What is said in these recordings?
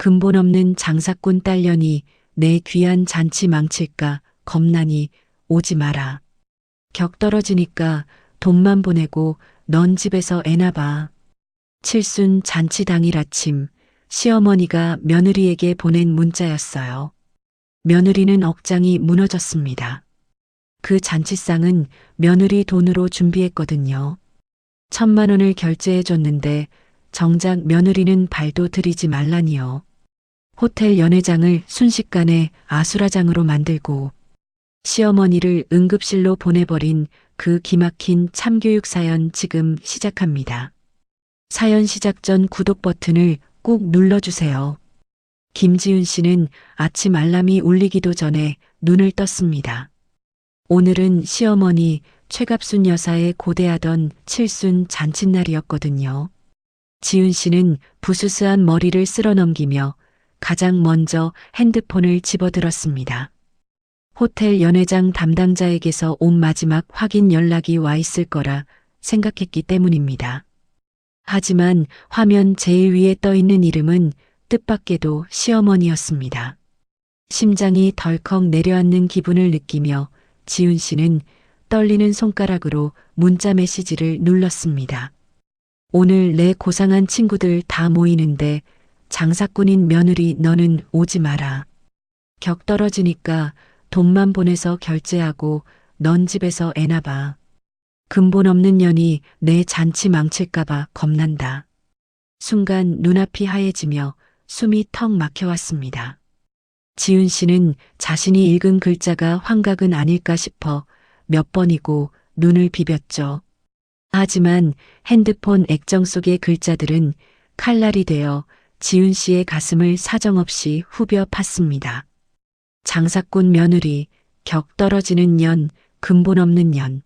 근본 없는 장사꾼 딸년이 내 귀한 잔치 망칠까 겁나니 오지 마라. 격 떨어지니까 돈만 보내고 넌 집에서 애나 봐. 칠순 잔치 당일 아침 시어머니가 며느리에게 보낸 문자였어요. 며느리는 억장이 무너졌습니다. 그 잔치상은 며느리 돈으로 준비했거든요. 1,000만 원을 결제해 줬는데 정작 며느리는 발도 들이지 말라니요. 호텔 연회장을 순식간에 아수라장으로 만들고 시어머니를 응급실로 보내버린 그 기막힌 참교육 사연 지금 시작합니다. 사연 시작 전 구독 버튼을 꾹 눌러주세요. 김지윤 씨는 아침 알람이 울리기도 전에 눈을 떴습니다. 오늘은 시어머니 최갑순 여사의 고대하던 칠순 잔칫날이었거든요. 지윤 씨는 부스스한 머리를 쓸어넘기며 가장 먼저 핸드폰을 집어들었습니다. 호텔 연회장 담당자에게서 온 마지막 확인 연락이 와 있을 거라 생각했기 때문입니다. 하지만 화면 제일 위에 떠 있는 이름은 뜻밖에도 시어머니였습니다. 심장이 덜컥 내려앉는 기분을 느끼며 지윤 씨는 떨리는 손가락으로 문자 메시지를 눌렀습니다. 오늘 내 고상한 친구들 다 모이는데 장사꾼인 며느리 너는 오지 마라. 격 떨어지니까 돈만 보내서 결제하고 넌 집에서 애나 봐. 근본 없는 년이 내 잔치 망칠까봐 겁난다. 순간 눈앞이 하얘지며 숨이 턱 막혀왔습니다. 지윤 씨는 자신이 읽은 글자가 환각은 아닐까 싶어 몇 번이고 눈을 비볐죠. 하지만 핸드폰 액정 속의 글자들은 칼날이 되어 지윤 씨의 가슴을 사정없이 후벼 팠습니다. 장사꾼 며느리, 격 떨어지는 년, 근본 없는 년.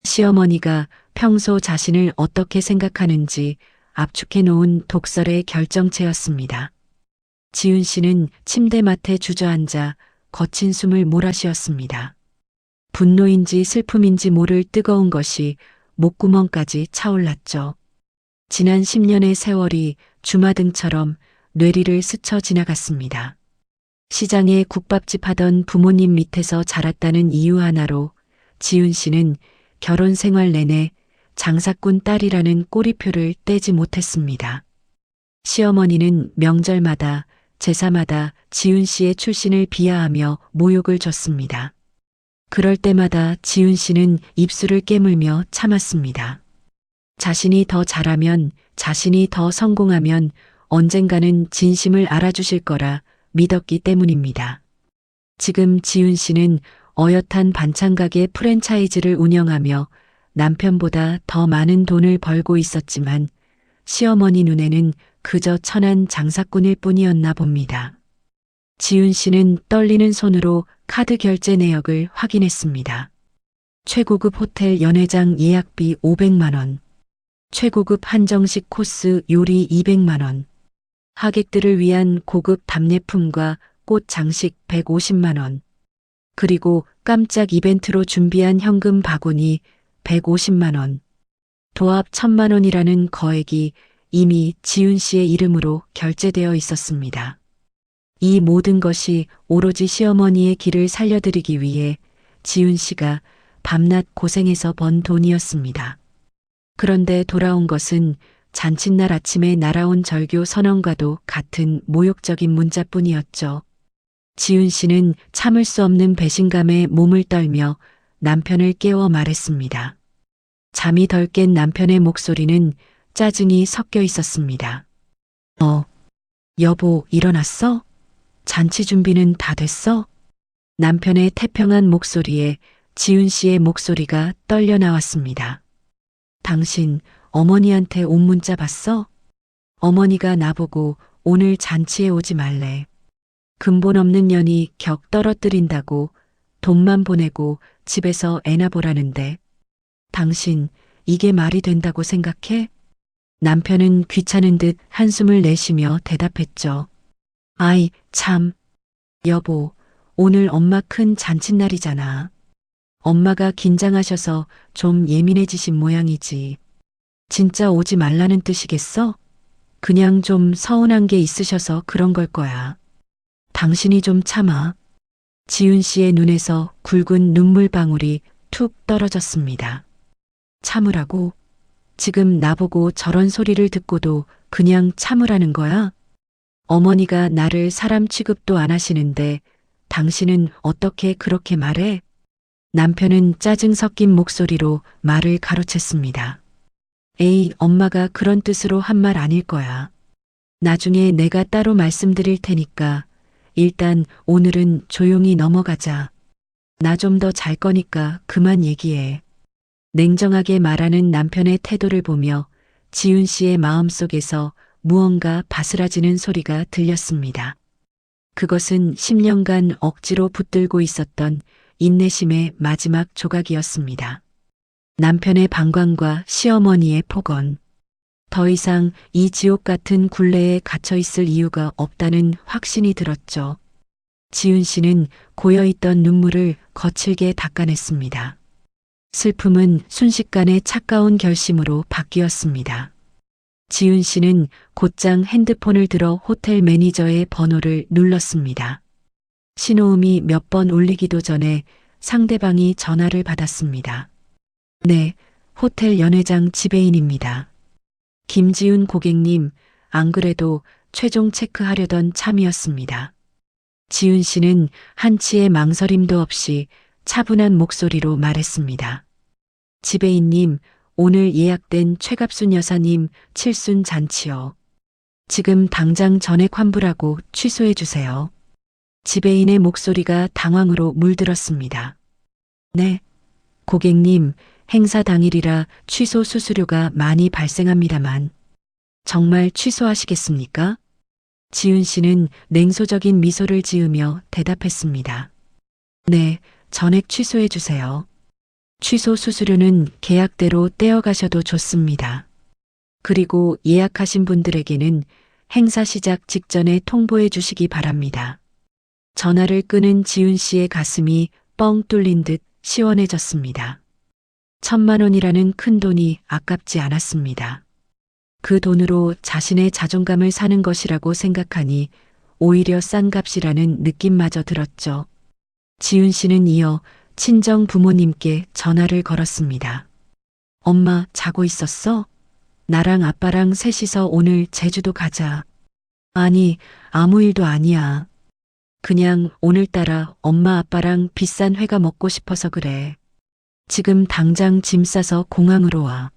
시어머니가 평소 자신을 어떻게 생각하는지 압축해 놓은 독설의 결정체였습니다. 지윤 씨는 침대맡에 주저앉아 거친 숨을 몰아쉬었습니다. 분노인지 슬픔인지 모를 뜨거운 것이 목구멍까지 차올랐죠. 지난 10년의 세월이 주마등처럼 뇌리를 스쳐 지나갔습니다. 시장에 국밥집 하던 부모님 밑에서 자랐다는 이유 하나로 지윤 씨는 결혼 생활 내내 장사꾼 딸이라는 꼬리표를 떼지 못했습니다. 시어머니는 명절마다 제사마다 지윤 씨의 출신을 비하하며 모욕을 줬습니다. 그럴 때마다 지윤 씨는 입술을 깨물며 참았습니다. 자신이 더 잘하면, 자신이 더 성공하면 언젠가는 진심을 알아주실 거라 믿었기 때문입니다. 지금 지윤 씨는 어엿한 반찬 가게 프랜차이즈를 운영하며 남편보다 더 많은 돈을 벌고 있었지만 시어머니 눈에는 그저 천한 장사꾼일 뿐이었나 봅니다. 지윤 씨는 떨리는 손으로 카드 결제 내역을 확인했습니다. 최고급 호텔 연회장 예약비 500만 원, 최고급 한정식 코스 요리 200만 원, 하객들을 위한 고급 답례품과 꽃 장식 150만 원, 그리고 깜짝 이벤트로 준비한 현금 바구니 150만 원, 도합 1,000만 원이라는 거액이 이미 지윤 씨의 이름으로 결제되어 있었습니다. 이 모든 것이 오로지 시어머니의 길을 살려드리기 위해 지윤 씨가 밤낮 고생해서 번 돈이었습니다. 그런데 돌아온 것은 잔칫날 아침에 날아온 절교 선언과도 같은 모욕적인 문자뿐이었죠. 지윤 씨는 참을 수 없는 배신감에 몸을 떨며 남편을 깨워 말했습니다. 잠이 덜 깬 남편의 목소리는 짜증이 섞여 있었습니다. 여보, 일어났어? 잔치 준비는 다 됐어? 남편의 태평한 목소리에 지윤 씨의 목소리가 떨려 나왔습니다. 당신 어머니한테 온 문자 봤어? 어머니가 나보고 오늘 잔치에 오지 말래. 근본 없는 년이 격 떨어뜨린다고 돈만 보내고 집에서 애나 보라는데 당신 이게 말이 된다고 생각해? 남편은 귀찮은 듯 한숨을 내쉬며 대답했죠. 아이, 참. 여보, 오늘 엄마 큰 잔칫날이잖아. 엄마가 긴장하셔서 좀 예민해지신 모양이지. 진짜 오지 말라는 뜻이겠어? 그냥 좀 서운한 게 있으셔서 그런 걸 거야. 당신이 좀 참아. 지훈 씨의 눈에서 굵은 눈물방울이 툭 떨어졌습니다. 참으라고? 지금 나보고 저런 소리를 듣고도 그냥 참으라는 거야? 어머니가 나를 사람 취급도 안 하시는데 당신은 어떻게 그렇게 말해? 남편은 짜증 섞인 목소리로 말을 가로챘습니다. 에이, 엄마가 그런 뜻으로 한 말 아닐 거야. 나중에 내가 따로 말씀드릴 테니까 일단 오늘은 조용히 넘어가자. 나 좀 더 잘 거니까 그만 얘기해. 냉정하게 말하는 남편의 태도를 보며 지훈 씨의 마음속에서 무언가 바스라지는 소리가 들렸습니다. 그것은 10년간 억지로 붙들고 있었던 인내심의 마지막 조각이었습니다. 남편의 방광과 시어머니의 폭언. 더 이상 이 지옥 같은 굴레에 갇혀 있을 이유가 없다는 확신이 들었죠. 지훈 씨는 고여있던 눈물을 거칠게 닦아냈습니다. 슬픔은 순식간에 차가운 결심으로 바뀌었습니다. 지훈 씨는 곧장 핸드폰을 들어 호텔 매니저의 번호를 눌렀습니다. 신호음이 몇 번 울리기도 전에 상대방이 전화를 받았습니다. 네, 호텔 연회장 지배인입니다. 김지훈 고객님, 안 그래도 최종 체크하려던 참이었습니다. 지훈 씨는 한치의 망설임도 없이 차분한 목소리로 말했습니다. 지배인님, 오늘 예약된 최갑순 여사님 칠순 잔치요. 지금 당장 전액 환불하고 취소해 주세요. 지배인의 목소리가 당황으로 물들었습니다. 네, 고객님, 행사 당일이라 취소 수수료가 많이 발생합니다만 정말 취소하시겠습니까? 지훈 씨는 냉소적인 미소를 지으며 대답했습니다. 네, 전액 취소해 주세요. 취소 수수료는 계약대로 떼어가셔도 좋습니다. 그리고 예약하신 분들에게는 행사 시작 직전에 통보해 주시기 바랍니다. 전화를 끊은 지훈 씨의 가슴이 뻥 뚫린 듯 시원해졌습니다. 1,000만 원이라는 큰 돈이 아깝지 않았습니다. 그 돈으로 자신의 자존감을 사는 것이라고 생각하니 오히려 싼 값이라는 느낌마저 들었죠. 지훈 씨는 이어 친정 부모님께 전화를 걸었습니다. 엄마, 자고 있었어? 나랑 아빠랑 셋이서 오늘 제주도 가자. 아니, 아무 일도 아니야. 그냥 오늘따라 엄마 아빠랑 비싼 회가 먹고 싶어서 그래. 지금 당장 짐 싸서 공항으로 와.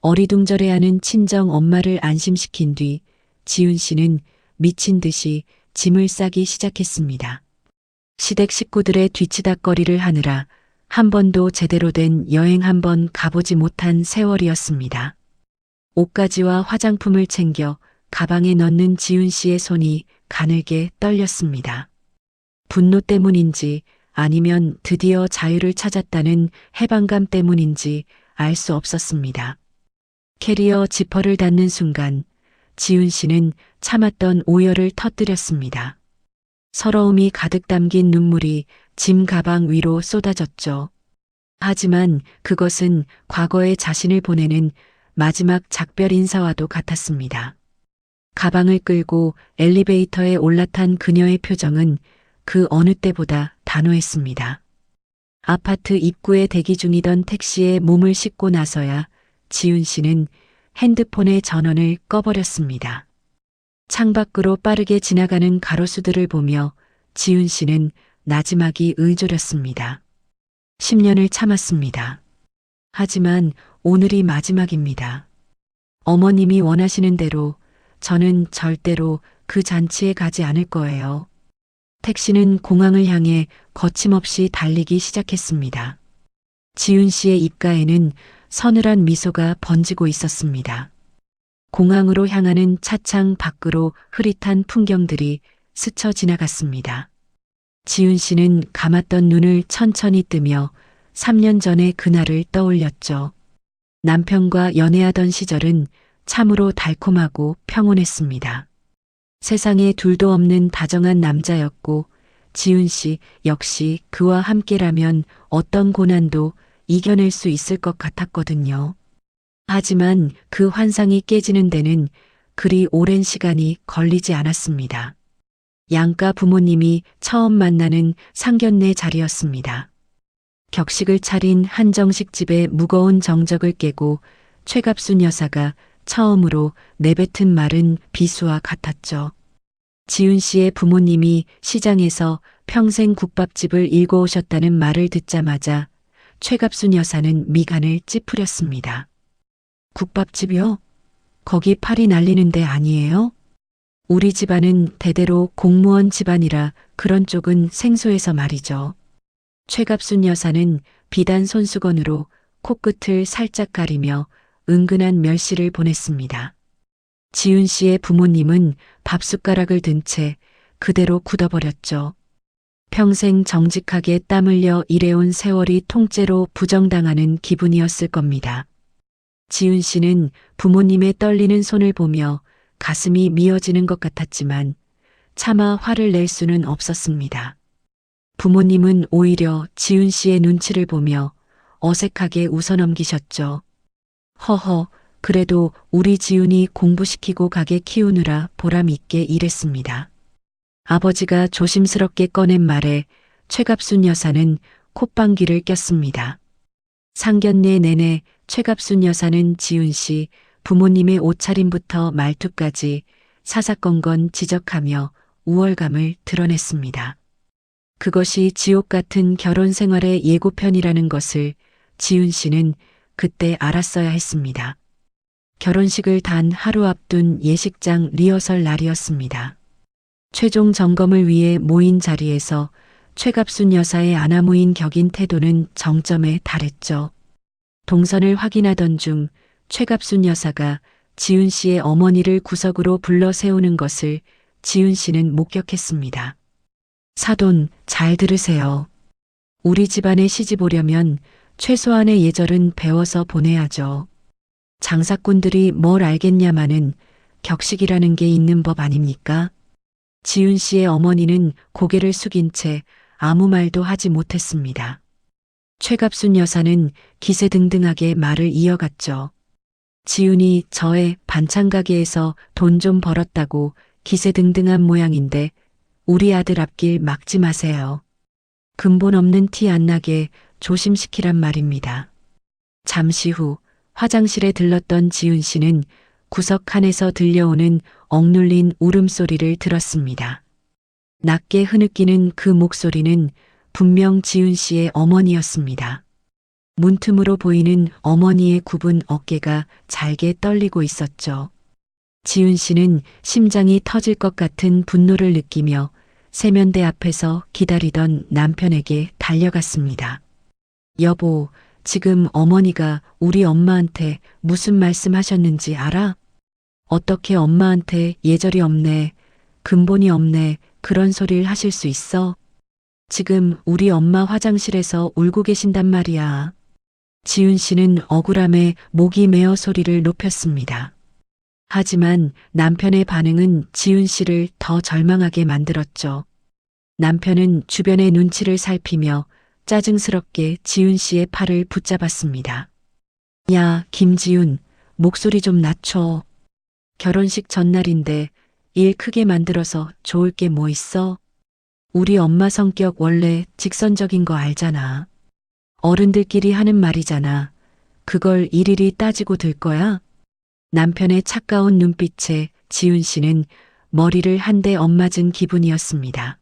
어리둥절해하는 친정 엄마를 안심시킨 뒤 지훈 씨는 미친 듯이 짐을 싸기 시작했습니다. 시댁 식구들의 뒤치다꺼리를 하느라 한 번도 제대로 된 여행 한 번 가보지 못한 세월이었습니다. 옷가지와 화장품을 챙겨 가방에 넣는 지훈 씨의 손이 가늘게 떨렸습니다. 분노 때문인지 아니면 드디어 자유를 찾았다는 해방감 때문인지 알 수 없었습니다. 캐리어 지퍼를 닫는 순간 지훈 씨는 참았던 오열을 터뜨렸습니다. 서러움이 가득 담긴 눈물이 짐 가방 위로 쏟아졌죠. 하지만 그것은 과거의 자신을 보내는 마지막 작별 인사와도 같았습니다. 가방을 끌고 엘리베이터에 올라탄 그녀의 표정은 그 어느 때보다 단호했습니다. 아파트 입구에 대기 중이던 택시에 몸을 싣고 나서야 지훈 씨는 핸드폰의 전원을 꺼버렸습니다. 창밖으로 빠르게 지나가는 가로수들을 보며 지훈 씨는 나지막이 의졸였습니다. 10년을 참았습니다. 하지만 오늘이 마지막입니다. 어머님이 원하시는 대로 저는 절대로 그 잔치에 가지 않을 거예요. 택시는 공항을 향해 거침없이 달리기 시작했습니다. 지훈 씨의 입가에는 서늘한 미소가 번지고 있었습니다. 공항으로 향하는 차창 밖으로 흐릿한 풍경들이 스쳐 지나갔습니다. 지훈 씨는 감았던 눈을 천천히 뜨며 3년 전의 그날을 떠올렸죠. 남편과 연애하던 시절은 참으로 달콤하고 평온했습니다. 세상에 둘도 없는 다정한 남자였고 지훈 씨 역시 그와 함께라면 어떤 고난도 이겨낼 수 있을 것 같았거든요. 하지만 그 환상이 깨지는 데는 그리 오랜 시간이 걸리지 않았습니다. 양가 부모님이 처음 만나는 상견례 자리였습니다. 격식을 차린 한정식 집의 무거운 정적을 깨고 최갑순 여사가 처음으로 내뱉은 말은 비수와 같았죠. 지훈 씨의 부모님이 시장에서 평생 국밥집을 일궈오셨다는 말을 듣자마자 최갑순 여사는 미간을 찌푸렸습니다. 국밥집이요? 거기 팔이 날리는 데 아니에요? 우리 집안은 대대로 공무원 집안이라 그런 쪽은 생소해서 말이죠. 최갑순 여사는 비단 손수건으로 코끝을 살짝 가리며 은근한 멸시를 보냈습니다. 지훈 씨의 부모님은 밥숟가락을 든 채 그대로 굳어버렸죠. 평생 정직하게 땀 흘려 일해온 세월이 통째로 부정당하는 기분이었을 겁니다. 지훈 씨는 부모님의 떨리는 손을 보며 가슴이 미어지는 것 같았지만 차마 화를 낼 수는 없었습니다. 부모님은 오히려 지훈 씨의 눈치를 보며 어색하게 웃어넘기셨죠. 허허, 그래도 우리 지훈이 공부시키고 가게 키우느라 보람 있게 일했습니다. 아버지가 조심스럽게 꺼낸 말에 최갑순 여사는 콧방귀를 꼈습니다. 상견례 내내 최갑순 여사는 지훈 씨 부모님의 옷차림부터 말투까지 사사건건 지적하며 우월감을 드러냈습니다. 그것이 지옥 같은 결혼 생활의 예고편이라는 것을 지훈 씨는 그때 알았어야 했습니다. 결혼식을 단 하루 앞둔 예식장 리허설 날이었습니다. 최종 점검을 위해 모인 자리에서 최갑순 여사의 아나무인 격인 태도는 정점에 달했죠. 동선을 확인하던 중 최갑순 여사가 지훈 씨의 어머니를 구석으로 불러 세우는 것을 지훈 씨는 목격했습니다. 사돈, 잘 들으세요. 우리 집안에 시집 오려면 최소한의 예절은 배워서 보내야죠. 장사꾼들이 뭘 알겠냐마는 격식이라는 게 있는 법 아닙니까? 지훈 씨의 어머니는 고개를 숙인 채 아무 말도 하지 못했습니다. 최갑순 여사는 기세등등하게 말을 이어갔죠. 지훈이 저의 반찬 가게에서 돈 좀 벌었다고 기세등등한 모양인데 우리 아들 앞길 막지 마세요. 근본 없는 티 안 나게 조심시키란 말입니다. 잠시 후 화장실에 들렀던 지훈 씨는 구석 칸에서 들려오는 억눌린 울음소리를 들었습니다. 낮게 흐느끼는 그 목소리는 분명 지훈 씨의 어머니였습니다. 문틈으로 보이는 어머니의 굽은 어깨가 잘게 떨리고 있었죠. 지훈 씨는 심장이 터질 것 같은 분노를 느끼며 세면대 앞에서 기다리던 남편에게 달려갔습니다. 여보, 지금 어머니가 우리 엄마한테 무슨 말씀 하셨는지 알아? 어떻게 엄마한테 예절이 없네, 근본이 없네, 그런 소리를 하실 수 있어? 지금 우리 엄마 화장실에서 울고 계신단 말이야. 지훈 씨는 억울함에 목이 메어 소리를 높였습니다. 하지만 남편의 반응은 지훈 씨를 더 절망하게 만들었죠. 남편은 주변의 눈치를 살피며 짜증스럽게 지훈 씨의 팔을 붙잡았습니다. 야, 김지훈, 목소리 좀 낮춰. 결혼식 전날인데 일 크게 만들어서 좋을 게 뭐 있어? 우리 엄마 성격 원래 직선적인 거 알잖아. 어른들끼리 하는 말이잖아. 그걸 일일이 따지고 들 거야? 남편의 차가운 눈빛에 지훈 씨는 머리를 한 대 엇맞은 기분이었습니다.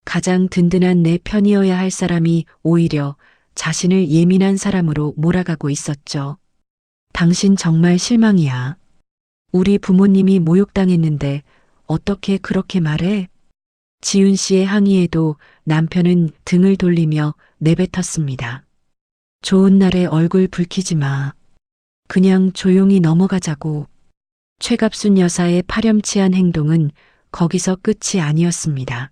가장 든든한 내 편이어야 할 사람이 오히려 자신을 예민한 사람으로 몰아가고 있었죠. 당신 정말 실망이야. 우리 부모님이 모욕당했는데 어떻게 그렇게 말해? 지훈 씨의 항의에도 남편은 등을 돌리며 내뱉었습니다. 좋은 날에 얼굴 붉히지 마. 그냥 조용히 넘어가자고. 최갑순 여사의 파렴치한 행동은 거기서 끝이 아니었습니다.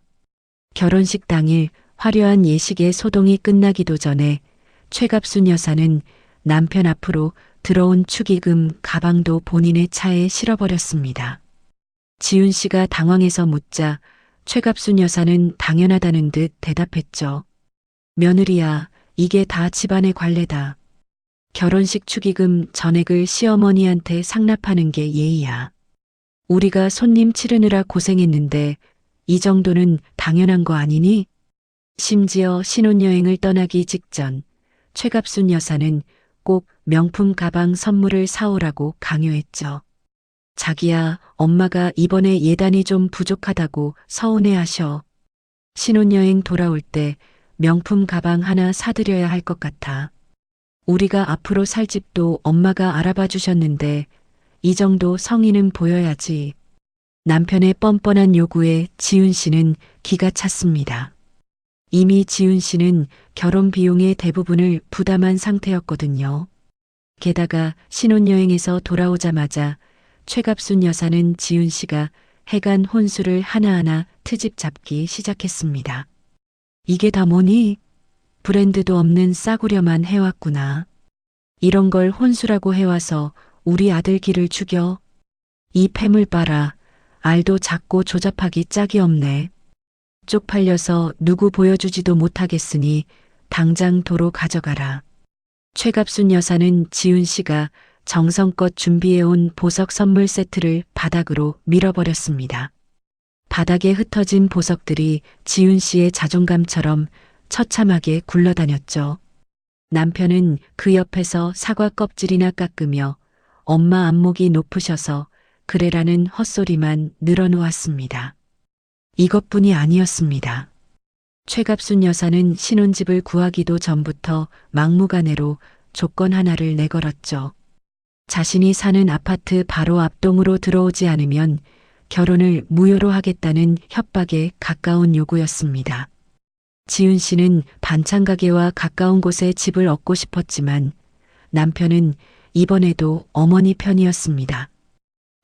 결혼식 당일 화려한 예식의 소동이 끝나기도 전에 최갑순 여사는 남편 앞으로 들어온 축의금 가방도 본인의 차에 실어버렸습니다. 지훈 씨가 당황해서 묻자 최갑순 여사는 당연하다는 듯 대답했죠. 며느리야, 이게 다 집안의 관례다. 결혼식 축의금 전액을 시어머니한테 상납하는 게 예의야. 우리가 손님 치르느라 고생했는데 이 정도는 당연한 거 아니니? 심지어 신혼여행을 떠나기 직전 최갑순 여사는 꼭 명품 가방 선물을 사오라고 강요했죠. 자기야, 엄마가 이번에 예단이 좀 부족하다고 서운해하셔. 신혼여행 돌아올 때 명품 가방 하나 사드려야 할 것 같아. 우리가 앞으로 살 집도 엄마가 알아봐 주셨는데 이 정도 성의는 보여야지. 남편의 뻔뻔한 요구에 지훈 씨는 기가 찼습니다. 이미 지훈 씨는 결혼 비용의 대부분을 부담한 상태였거든요. 게다가 신혼여행에서 돌아오자마자 최갑순 여사는 지훈 씨가 해간 혼수를 하나하나 트집 잡기 시작했습니다. 이게 다 뭐니? 브랜드도 없는 싸구려만 해왔구나. 이런 걸 혼수라고 해와서 우리 아들 기를 죽여. 이 폐물 봐라. 알도 작고 조잡하기 짝이 없네. 쪽팔려서 누구 보여주지도 못하겠으니 당장 도로 가져가라. 최갑순 여사는 지훈 씨가 정성껏 준비해온 보석 선물 세트를 바닥으로 밀어버렸습니다. 바닥에 흩어진 보석들이 지훈 씨의 자존감처럼 처참하게 굴러다녔죠. 남편은 그 옆에서 사과 껍질이나 깎으며 엄마 안목이 높으셔서 그래라는 헛소리만 늘어놓았습니다. 이것뿐이 아니었습니다. 최갑순 여사는 신혼집을 구하기도 전부터 막무가내로 조건 하나를 내걸었죠. 자신이 사는 아파트 바로 앞동으로 들어오지 않으면 결혼을 무효로 하겠다는 협박에 가까운 요구였습니다. 지훈 씨는 반찬 가게와 가까운 곳에 집을 얻고 싶었지만 남편은 이번에도 어머니 편이었습니다.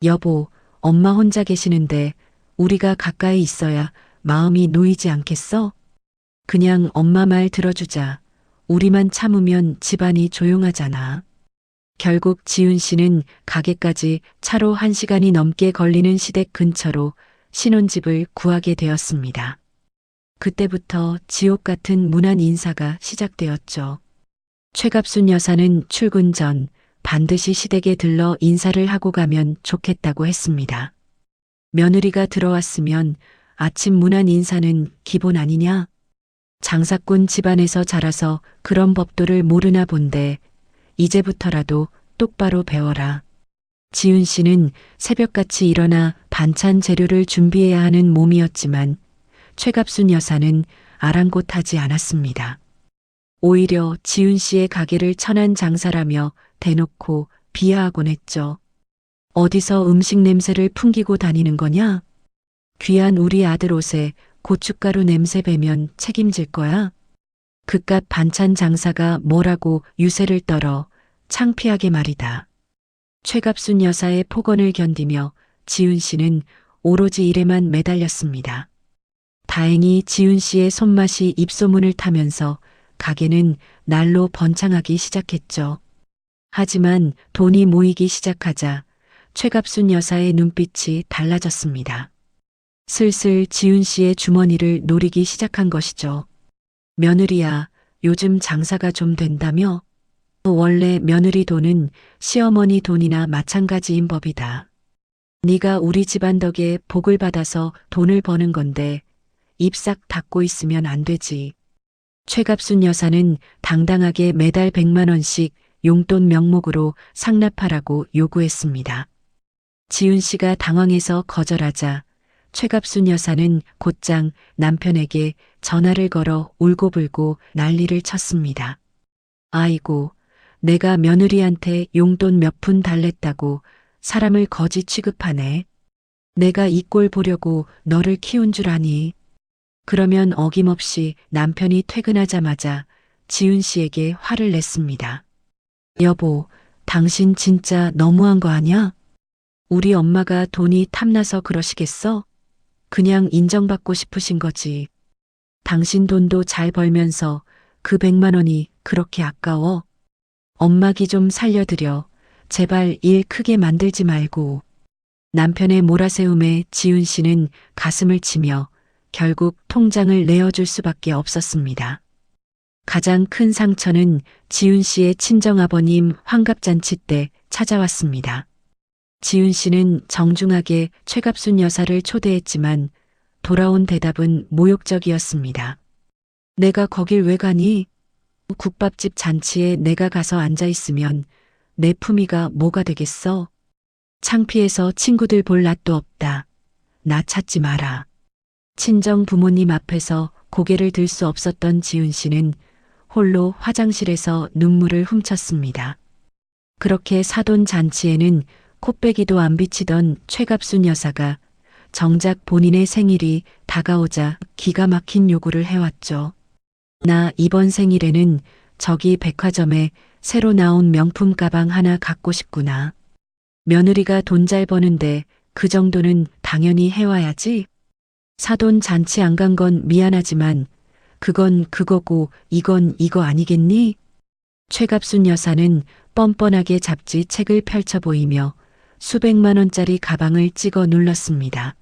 여보, 엄마 혼자 계시는데 우리가 가까이 있어야 마음이 놓이지 않겠어? 그냥 엄마 말 들어주자. 우리만 참으면 집안이 조용하잖아. 결국 지훈 씨는 가게까지 차로 1시간이 넘게 걸리는 시댁 근처로 신혼집을 구하게 되었습니다. 그때부터 지옥 같은 무난 인사가 시작되었죠. 최갑순 여사는 출근 전 반드시 시댁에 들러 인사를 하고 가면 좋겠다고 했습니다. 며느리가 들어왔으면 아침 무난 인사는 기본 아니냐? 장사꾼 집안에서 자라서 그런 법도를 모르나 본데 이제부터라도 똑바로 배워라. 지훈 씨는 새벽같이 일어나 반찬 재료를 준비해야 하는 몸이었지만 최갑순 여사는 아랑곳하지 않았습니다. 오히려 지훈 씨의 가게를 천한 장사라며 대놓고 비하하곤 했죠. 어디서 음식 냄새를 풍기고 다니는 거냐? 귀한 우리 아들 옷에 고춧가루 냄새 배면 책임질 거야? 그깟 반찬 장사가 뭐라고 유세를 떨어 창피하게 말이다. 최갑순 여사의 폭언을 견디며 지훈 씨는 오로지 일에만 매달렸습니다. 다행히 지훈 씨의 손맛이 입소문을 타면서 가게는 날로 번창하기 시작했죠. 하지만 돈이 모이기 시작하자 최갑순 여사의 눈빛이 달라졌습니다. 슬슬 지훈 씨의 주머니를 노리기 시작한 것이죠. 며느리야, 요즘 장사가 좀 된다며? 원래 며느리 돈은 시어머니 돈이나 마찬가지인 법이다. 네가 우리 집안 덕에 복을 받아서 돈을 버는 건데 입 싹 닫고 있으면 안 되지. 최갑순 여사는 당당하게 매달 100만 원씩 용돈 명목으로 상납하라고 요구했습니다. 지훈 씨가 당황해서 거절하자 최갑순 여사는 곧장 남편에게 전화를 걸어 울고불고 난리를 쳤습니다. 아이고, 내가 며느리한테 용돈 몇 푼 달랬다고 사람을 거지 취급하네. 내가 이 꼴 보려고 너를 키운 줄 아니. 그러면 어김없이 남편이 퇴근하자마자 지훈 씨에게 화를 냈습니다. 여보, 당신 진짜 너무한 거 아냐? 우리 엄마가 돈이 탐나서 그러시겠어? 그냥 인정받고 싶으신 거지. 당신 돈도 잘 벌면서 그 100만 원이 그렇게 아까워? 엄마 기 좀 살려드려. 제발 일 크게 만들지 말고. 남편의 몰아세움에 지훈 씨는 가슴을 치며 결국 통장을 내어줄 수밖에 없었습니다. 가장 큰 상처는 지훈 씨의 친정아버님 환갑잔치 때 찾아왔습니다. 지훈 씨는 정중하게 최갑순 여사를 초대했지만 돌아온 대답은 모욕적이었습니다. 내가 거길 왜 가니? 국밥집 잔치에 내가 가서 앉아 있으면 내 품위가 뭐가 되겠어? 창피해서 친구들 볼 낯도 없다. 나 찾지 마라. 친정 부모님 앞에서 고개를 들 수 없었던 지훈 씨는 홀로 화장실에서 눈물을 훔쳤습니다. 그렇게 사돈 잔치에는 코빼기도 안 비치던 최갑순 여사가 정작 본인의 생일이 다가오자 기가 막힌 요구를 해왔죠. 나 이번 생일에는 저기 백화점에 새로 나온 명품 가방 하나 갖고 싶구나. 며느리가 돈 잘 버는데 그 정도는 당연히 해와야지. 사돈 잔치 안 간 건 미안하지만 그건 그거고 이건 이거 아니겠니? 최갑순 여사는 뻔뻔하게 잡지 책을 펼쳐 보이며 수백만 원짜리 가방을 찍어 눌렀습니다.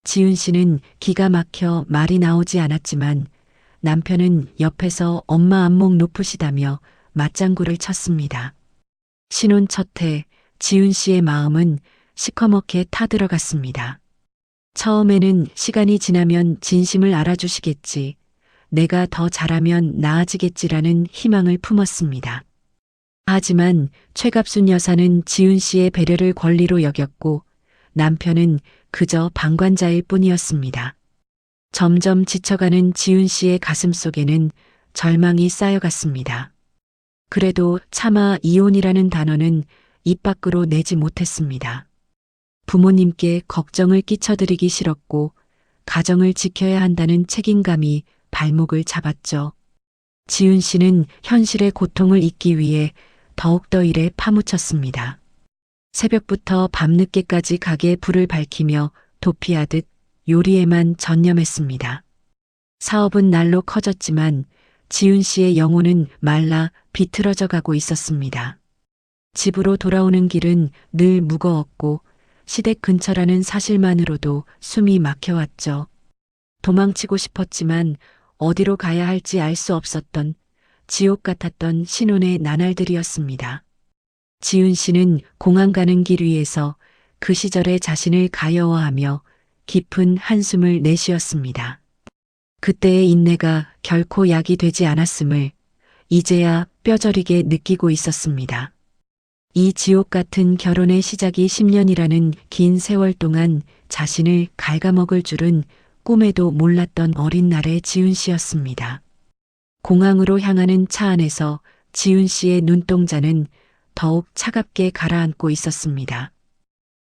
지훈 씨는 기가 막혀 말이 나오지 않았지만 남편은 옆에서 엄마 안목 높으시다며 맞장구를 쳤습니다. 신혼 첫 해 지훈 씨의 마음은 시커멓게 타들어갔습니다. 처음에는 시간이 지나면 진심을 알아주시겠지, 내가 더 잘하면 나아지겠지라는 희망을 품었습니다. 하지만 최갑순 여사는 지훈 씨의 배려를 권리로 여겼고 남편은 그저 방관자일 뿐이었습니다. 점점 지쳐가는 지훈 씨의 가슴 속에는 절망이 쌓여갔습니다. 그래도 차마 이혼이라는 단어는 입 밖으로 내지 못했습니다. 부모님께 걱정을 끼쳐드리기 싫었고 가정을 지켜야 한다는 책임감이 발목을 잡았죠. 지훈 씨는 현실의 고통을 잊기 위해 더욱더 일에 파묻혔습니다. 새벽부터 밤늦게까지 가게에 불을 밝히며 도피하듯 요리에만 전념했습니다. 사업은 날로 커졌지만 지훈 씨의 영혼은 말라 비틀어져 가고 있었습니다. 집으로 돌아오는 길은 늘 무거웠고 시댁 근처라는 사실만으로도 숨이 막혀왔죠. 도망치고 싶었지만 어디로 가야 할지 알 수 없었던 지옥 같았던 신혼의 나날들이었습니다. 지훈 씨는 공항 가는 길 위에서 그 시절의 자신을 가여워하며 깊은 한숨을 내쉬었습니다. 그때의 인내가 결코 약이 되지 않았음을 이제야 뼈저리게 느끼고 있었습니다. 이 지옥 같은 결혼의 시작이 10년이라는 긴 세월 동안 자신을 갉아먹을 줄은 꿈에도 몰랐던 어린 날의 지훈 씨였습니다. 공항으로 향하는 차 안에서 지훈 씨의 눈동자는 더욱 차갑게 가라앉고 있었습니다.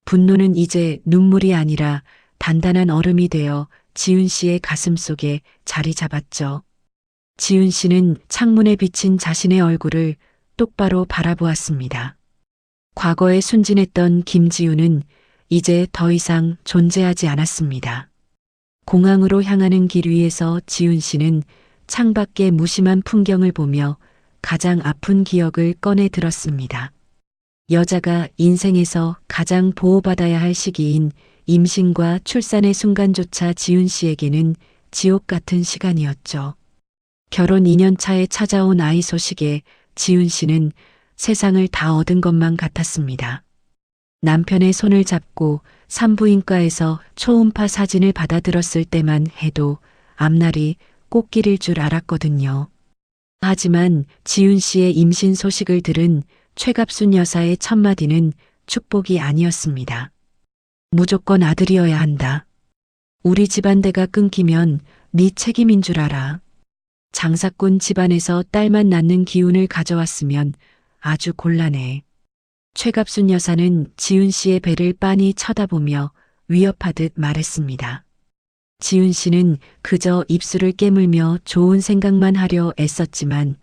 분노는 이제 눈물이 아니라 단단한 얼음이 되어 지훈 씨의 가슴 속에 자리 잡았죠. 지훈 씨는 창문에 비친 자신의 얼굴을 똑바로 바라보았습니다. 과거에 순진했던 김지훈은 이제 더 이상 존재하지 않았습니다. 공항으로 향하는 길 위에서 지훈 씨는 창밖의 무심한 풍경을 보며 가장 아픈 기억을 꺼내 들었습니다. 여자가 인생에서 가장 보호받아야 할 시기인 임신과 출산의 순간조차 지훈 씨에게는 지옥 같은 시간이었죠. 결혼 2년 차에 찾아온 아이 소식에 지훈 씨는 세상을 다 얻은 것만 같았습니다. 남편의 손을 잡고 산부인과에서 초음파 사진을 받아들었을 때만 해도 앞날이 꽃길일 줄 알았거든요. 하지만 지훈 씨의 임신 소식을 들은 최갑순 여사의 첫마디는 축복이 아니었습니다. 무조건 아들이어야 한다. 우리 집안대가 끊기면 네 책임인 줄 알아. 장사꾼 집안에서 딸만 낳는 기운을 가져왔으면 아주 곤란해. 최갑순 여사는 지훈 씨의 배를 빤히 쳐다보며 위협하듯 말했습니다. 지훈 씨는 그저 입술을 깨물며 좋은 생각만 하려 애썼지만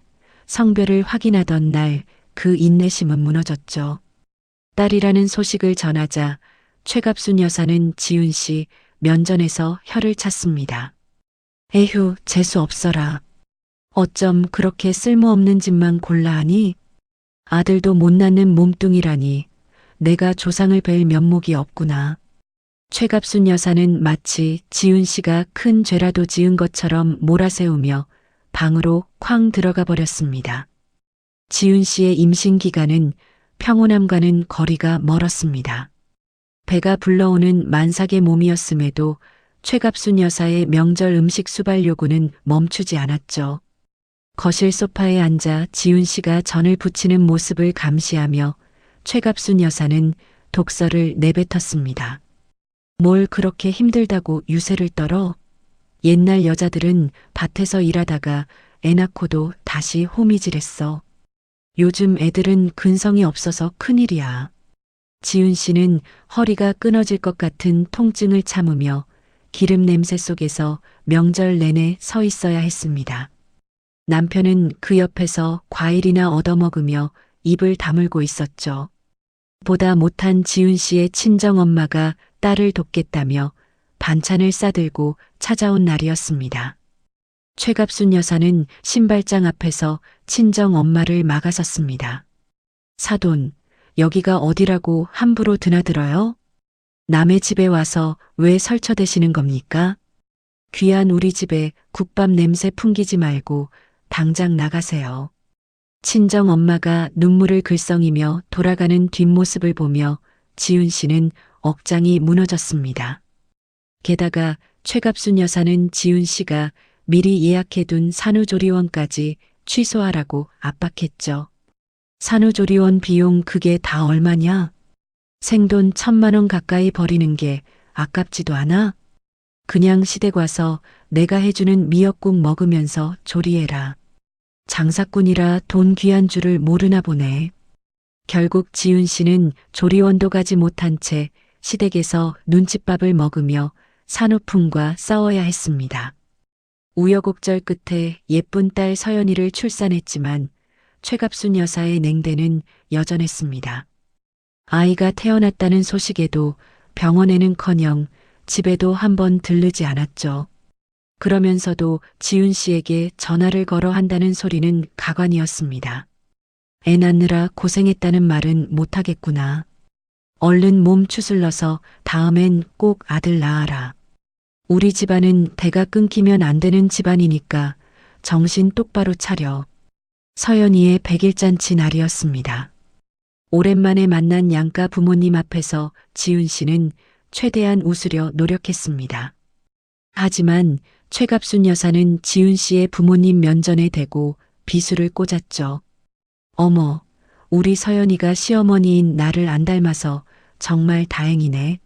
성별을 확인하던 날 그 인내심은 무너졌죠. 딸이라는 소식을 전하자 최갑순 여사는 지훈 씨 면전에서 혀를 찼습니다. 에휴, 재수 없어라. 어쩜 그렇게 쓸모없는 짓만 골라 하니? 아들도 못 낳는 몸뚱이라니 내가 조상을 뵐 면목이 없구나. 최갑순 여사는 마치 지훈 씨가 큰 죄라도 지은 것처럼 몰아세우며 방으로 쾅 들어가 버렸습니다. 지훈 씨의 임신 기간은 평온함과는 거리가 멀었습니다. 배가 불러오는 만삭의 몸이었음에도 최갑순 여사의 명절 음식 수발 요구는 멈추지 않았죠. 거실 소파에 앉아 지훈 씨가 전을 부치는 모습을 감시하며 최갑순 여사는 독설을 내뱉었습니다. 뭘 그렇게 힘들다고 유세를 떨어? 옛날 여자들은 밭에서 일하다가 애 낳고도 다시 호미질했어. 요즘 애들은 근성이 없어서 큰일이야. 지훈 씨는 허리가 끊어질 것 같은 통증을 참으며 기름 냄새 속에서 명절 내내 서 있어야 했습니다. 남편은 그 옆에서 과일이나 얻어먹으며 입을 다물고 있었죠. 보다 못한 지훈 씨의 친정엄마가 딸을 돕겠다며 반찬을 싸들고 찾아온 날이었습니다. 최갑순 여사는 신발장 앞에서 친정엄마를 막아섰습니다. 사돈, 여기가 어디라고 함부로 드나들어요? 남의 집에 와서 왜 설쳐대시는 겁니까? 귀한 우리 집에 국밥 냄새 풍기지 말고 당장 나가세요. 친정 엄마가 눈물을 글썽이며 돌아가는 뒷모습을 보며 지훈 씨는 억장이 무너졌습니다. 게다가 최갑순 여사는 지훈 씨가 미리 예약해둔 산후조리원까지 취소하라고 압박했죠. 산후조리원 비용 그게 다 얼마냐? 생돈 1,000만 원 가까이 버리는 게 아깝지도 않아? 그냥 시댁 와서 내가 해주는 미역국 먹으면서 조리해라. 장사꾼이라 돈 귀한 줄을 모르나 보네. 결국 지훈 씨는 조리원도 가지 못한 채 시댁에서 눈칫밥을 먹으며 산후풍과 싸워야 했습니다. 우여곡절 끝에 예쁜 딸 서연이를 출산했지만 최갑순 여사의 냉대는 여전했습니다. 아이가 태어났다는 소식에도 병원에는커녕 집에도 한번 들르지 않았죠. 그러면서도 지훈 씨에게 전화를 걸어 한다는 소리는 가관이었습니다. 애 낳느라 고생했다는 말은 못하겠구나. 얼른 몸 추슬러서 다음엔 꼭 아들 낳아라. 우리 집안은 대가 끊기면 안 되는 집안이니까 정신 똑바로 차려. 서연이의 100일잔치 날이었습니다. 오랜만에 만난 양가 부모님 앞에서 지훈 씨는 최대한 웃으려 노력했습니다. 하지만 최갑순 여사는 지훈 씨의 부모님 면전에 대고 비수를 꽂았죠. 어머, 우리 서연이가 시어머니인 나를 안 닮아서 정말 다행이네.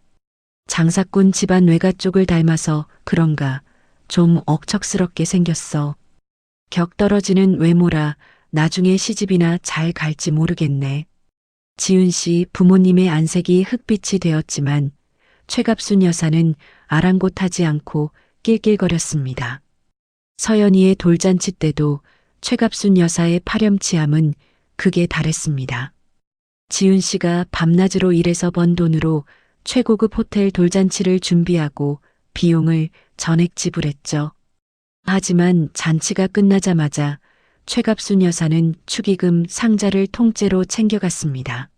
장사꾼 집안 외가 쪽을 닮아서 그런가 좀 억척스럽게 생겼어. 격 떨어지는 외모라 나중에 시집이나 잘 갈지 모르겠네. 지훈 씨 부모님의 안색이 흑빛이 되었지만 최갑순 여사는 아랑곳하지 않고 낄낄거렸습니다. 서연이의 돌잔치 때도 최갑순 여사의 파렴치함은 극에 달했습니다. 지훈 씨가 밤낮으로 일해서 번 돈으로 최고급 호텔 돌잔치를 준비하고 비용을 전액 지불했죠. 하지만 잔치가 끝나자마자 최갑순 여사는 축의금 상자를 통째로 챙겨갔습니다.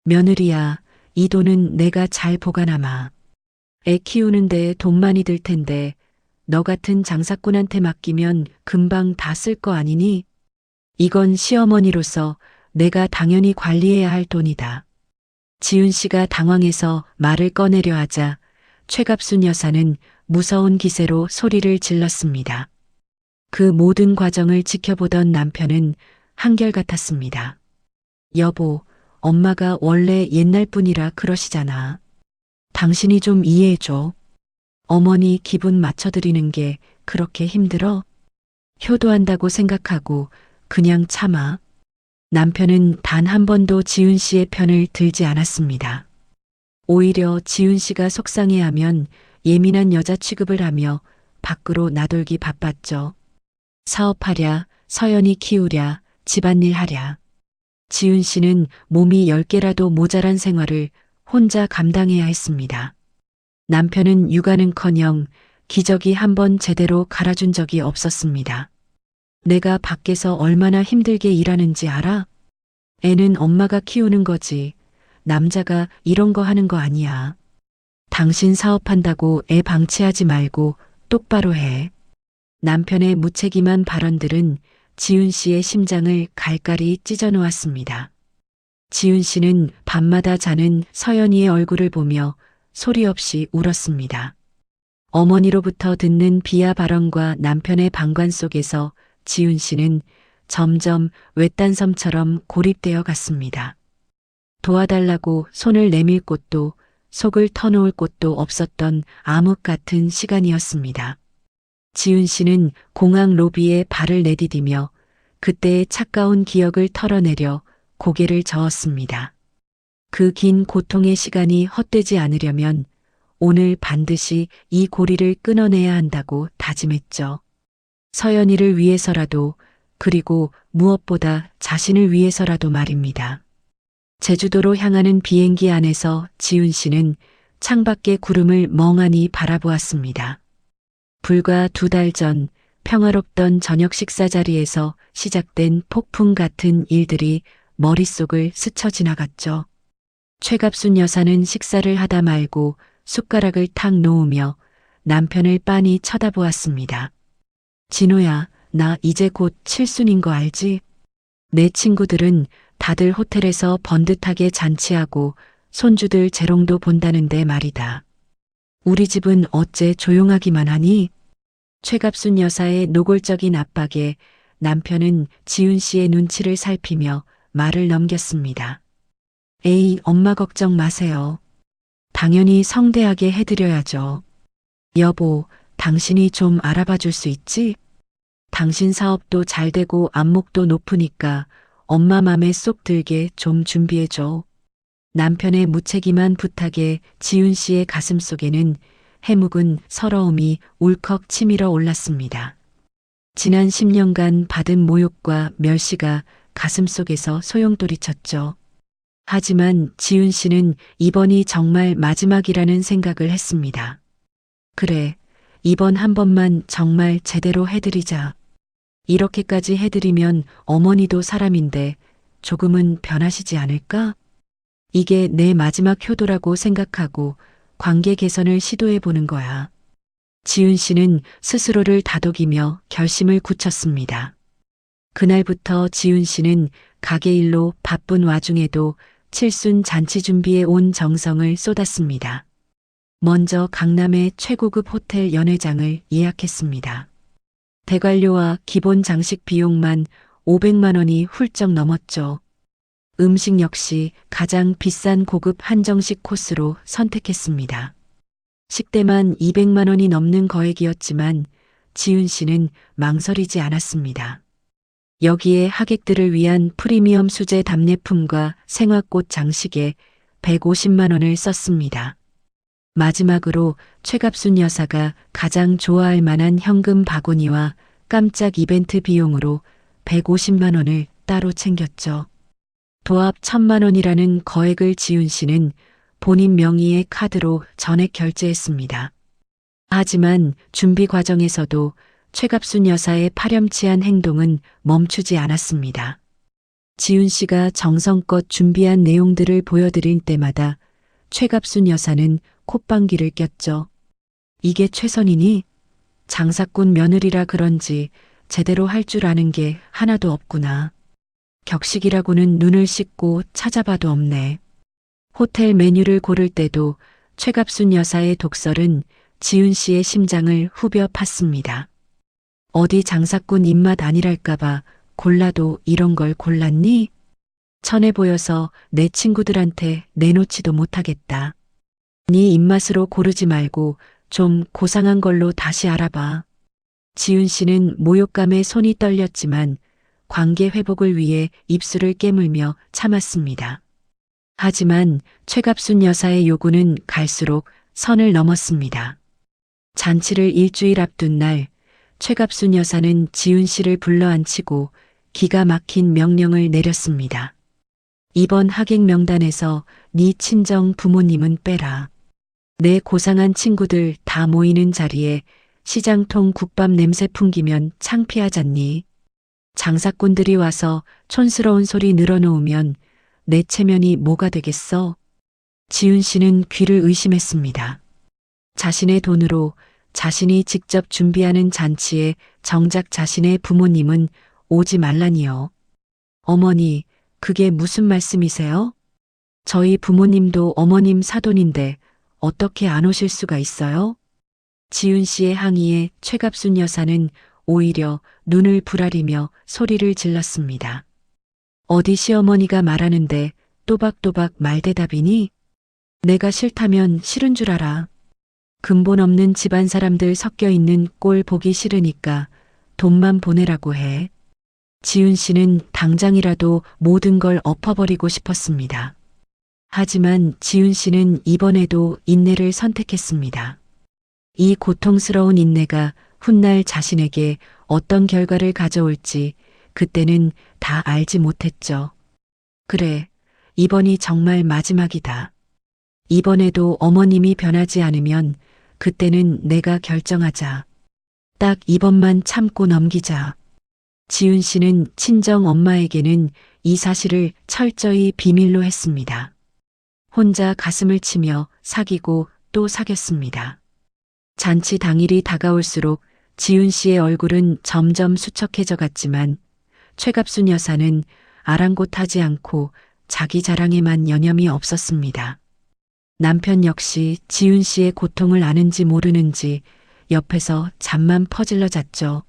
며느리야, 이 돈은 내가 잘 보관하마. 애 키우는데 돈 많이 들 텐데 너 같은 장사꾼한테 맡기면 금방 다 쓸 거 아니니? 이건 시어머니로서 내가 당연히 관리해야 할 돈이다. 지훈 씨가 당황해서 말을 꺼내려 하자 최갑순 여사는 무서운 기세로 소리를 질렀습니다. 그 모든 과정을 지켜보던 남편은 한결같았습니다. 여보, 엄마가 원래 옛날 분이라 그러시잖아. 당신이 좀 이해해줘. 어머니 기분 맞춰드리는 게 그렇게 힘들어? 효도한다고 생각하고 그냥 참아. 남편은 단 한 번도 지훈 씨의 편을 들지 않았습니다. 오히려 지훈 씨가 속상해하면 예민한 여자 취급을 하며 밖으로 나돌기 바빴죠. 사업하랴, 서연이 키우랴, 집안일 하랴. 지훈 씨는 몸이 10개라도 모자란 생활을 혼자 감당해야 했습니다. 남편은 육아는커녕 기저귀 한 번 제대로 갈아준 적이 없었습니다. 내가 밖에서 얼마나 힘들게 일하는지 알아? 애는 엄마가 키우는 거지. 남자가 이런 거 하는 거 아니야. 당신 사업한다고 애 방치하지 말고 똑바로 해. 남편의 무책임한 발언들은 지훈 씨의 심장을 갈갈이 찢어 놓았습니다. 지훈 씨는 밤마다 자는 서연이의 얼굴을 보며 소리 없이 울었습니다. 어머니로부터 듣는 비하 발언과 남편의 방관 속에서 지훈 씨는 점점 외딴 섬처럼 고립되어 갔습니다. 도와달라고 손을 내밀 곳도 속을 터놓을 곳도 없었던 암흑 같은 시간이었습니다. 지훈 씨는 공항 로비에 발을 내디디며 그때의 차가운 기억을 털어내려 고개를 저었습니다. 그 긴 고통의 시간이 헛되지 않으려면 오늘 반드시 이 고리를 끊어내야 한다고 다짐했죠. 서연이를 위해서라도, 그리고 무엇보다 자신을 위해서라도 말입니다. 제주도로 향하는 비행기 안에서 지훈 씨는 창밖의 구름을 멍하니 바라보았습니다. 불과 2달 전 평화롭던 저녁 식사 자리에서 시작된 폭풍 같은 일들이 머릿속을 스쳐 지나갔죠. 최갑순 여사는 식사를 하다 말고 숟가락을 탁 놓으며 남편을 빤히 쳐다보았습니다. 진호야, 나 이제 곧 칠순인 거 알지? 내 친구들은 다들 호텔에서 번듯하게 잔치하고 손주들 재롱도 본다는데 말이다. 우리 집은 어째 조용하기만 하니? 최갑순 여사의 노골적인 압박에 남편은 지훈 씨의 눈치를 살피며 말을 넘겼습니다. 에이, 엄마 걱정 마세요. 당연히 성대하게 해드려야죠. 여보, 당신이 좀 알아봐 줄 수 있지? 당신 사업도 잘 되고 안목도 높으니까 엄마 맘에 쏙 들게 좀 준비해줘. 남편의 무책임한 부탁에 지훈 씨의 가슴 속에는 해묵은 서러움이 울컥 치밀어 올랐습니다. 지난 10년간 받은 모욕과 멸시가 가슴 속에서 소용돌이쳤죠. 하지만 지훈 씨는 이번이 정말 마지막이라는 생각을 했습니다. 그래, 이번 한 번만 정말 제대로 해드리자. 이렇게까지 해드리면 어머니도 사람인데 조금은 변하시지 않을까? 이게 내 마지막 효도라고 생각하고 관계 개선을 시도해 보는 거야. 지훈 씨는 스스로를 다독이며 결심을 굳혔습니다. 그날부터 지훈 씨는 가게 일로 바쁜 와중에도 칠순 잔치 준비에 온 정성을 쏟았습니다. 먼저 강남의 최고급 호텔 연회장을 예약했습니다. 대관료와 기본 장식 비용만 500만 원이 훌쩍 넘었죠. 음식 역시 가장 비싼 고급 한정식 코스로 선택했습니다. 식대만 200만 원이 넘는 거액이었지만 지훈 씨는 망설이지 않았습니다. 여기에 하객들을 위한 프리미엄 수제 답례품과 생화꽃 장식에 150만 원을 썼습니다. 마지막으로 최갑순 여사가 가장 좋아할 만한 현금 바구니와 깜짝 이벤트 비용으로 150만 원을 따로 챙겼죠. 도합 1000만 원이라는 거액을 지훈 씨는 본인 명의의 카드로 전액 결제했습니다. 하지만 준비 과정에서도 최갑순 여사의 파렴치한 행동은 멈추지 않았습니다. 지훈 씨가 정성껏 준비한 내용들을 보여드릴 때마다 최갑순 여사는 콧방귀를 꼈죠. 이게 최선이니? 장사꾼 며느리라 그런지 제대로 할 줄 아는 게 하나도 없구나. 격식이라고는 눈을 씻고 찾아봐도 없네. 호텔 메뉴를 고를 때도 최갑순 여사의 독설은 지훈 씨의 심장을 후벼 팠습니다. 어디 장사꾼 입맛 아니랄까봐 골라도 이런 걸 골랐니? 천해 보여서 내 친구들한테 내놓지도 못하겠다. 네 입맛으로 고르지 말고 좀 고상한 걸로 다시 알아봐. 지훈 씨는 모욕감에 손이 떨렸지만 관계 회복을 위해 입술을 깨물며 참았습니다. 하지만 최갑순 여사의 요구는 갈수록 선을 넘었습니다. 잔치를 일주일 앞둔 날 최갑순 여사는 지훈 씨를 불러앉히고 기가 막힌 명령을 내렸습니다. 이번 하객 명단에서 네 친정 부모님은 빼라. 내 고상한 친구들 다 모이는 자리에 시장통 국밥 냄새 풍기면 창피하잖니. 장사꾼들이 와서 촌스러운 소리 늘어놓으면 내 체면이 뭐가 되겠어? 지훈 씨는 귀를 의심했습니다. 자신의 돈으로 자신이 직접 준비하는 잔치에 정작 자신의 부모님은 오지 말라니요. 어머니, 그게 무슨 말씀이세요? 저희 부모님도 어머님 사돈인데 어떻게 안 오실 수가 있어요? 지윤 씨의 항의에 최갑순 여사는 오히려 눈을 부라리며 소리를 질렀습니다. 어디 시어머니가 말하는데 또박또박 말대답이니? 내가 싫다면 싫은 줄 알아. 근본 없는 집안 사람들 섞여 있는 꼴 보기 싫으니까 돈만 보내라고 해. 지윤 씨는 당장이라도 모든 걸 엎어버리고 싶었습니다. 하지만 지윤 씨는 이번에도 인내를 선택했습니다. 이 고통스러운 인내가 훗날 자신에게 어떤 결과를 가져올지 그때는 다 알지 못했죠. 그래, 이번이 정말 마지막이다. 이번에도 어머님이 변하지 않으면 그때는 내가 결정하자. 딱 이번만 참고 넘기자. 지윤 씨는 친정 엄마에게는 이 사실을 철저히 비밀로 했습니다. 혼자 가슴을 치며 사귀고 또 사귀었습니다. 잔치 당일이 다가올수록 지윤 씨의 얼굴은 점점 수척해져 갔지만 최갑순 여사는 아랑곳하지 않고 자기 자랑에만 여념이 없었습니다. 남편 역시 지윤 씨의 고통을 아는지 모르는지 옆에서 잠만 퍼질러 잤죠.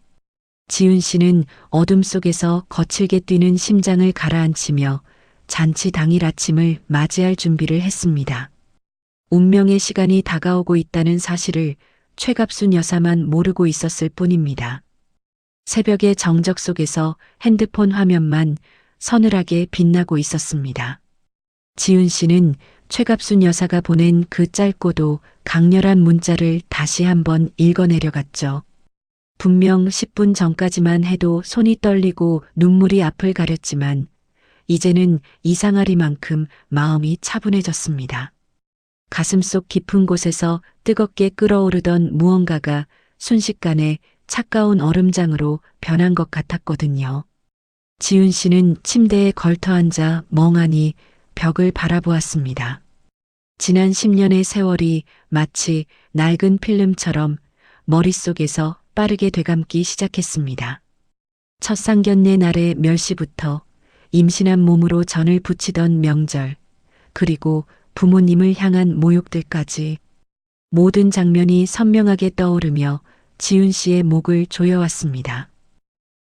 지윤 씨는 어둠 속에서 거칠게 뛰는 심장을 가라앉히며 잔치 당일 아침을 맞이할 준비를 했습니다. 운명의 시간이 다가오고 있다는 사실을 최갑순 여사만 모르고 있었을 뿐입니다. 새벽의 정적 속에서 핸드폰 화면만 서늘하게 빛나고 있었습니다. 지윤 씨는 최갑순 여사가 보낸 그 짧고도 강렬한 문자를 다시 한번 읽어내려갔죠. 분명 10분 전까지만 해도 손이 떨리고 눈물이 앞을 가렸지만 이제는 이상하리만큼 마음이 차분해졌습니다. 가슴속 깊은 곳에서 뜨겁게 끓어오르던 무언가가 순식간에 차가운 얼음장으로 변한 것 같았거든요. 지윤 씨는 침대에 걸터앉아 멍하니 벽을 바라보았습니다. 지난 10년의 세월이 마치 낡은 필름처럼 머릿속에서 빠르게 되감기 시작했습니다. 첫 상견례 날의 멸시부터 임신한 몸으로 전을 부치던 명절, 그리고 부모님을 향한 모욕들까지 모든 장면이 선명하게 떠오르며 지윤 씨의 목을 조여왔습니다.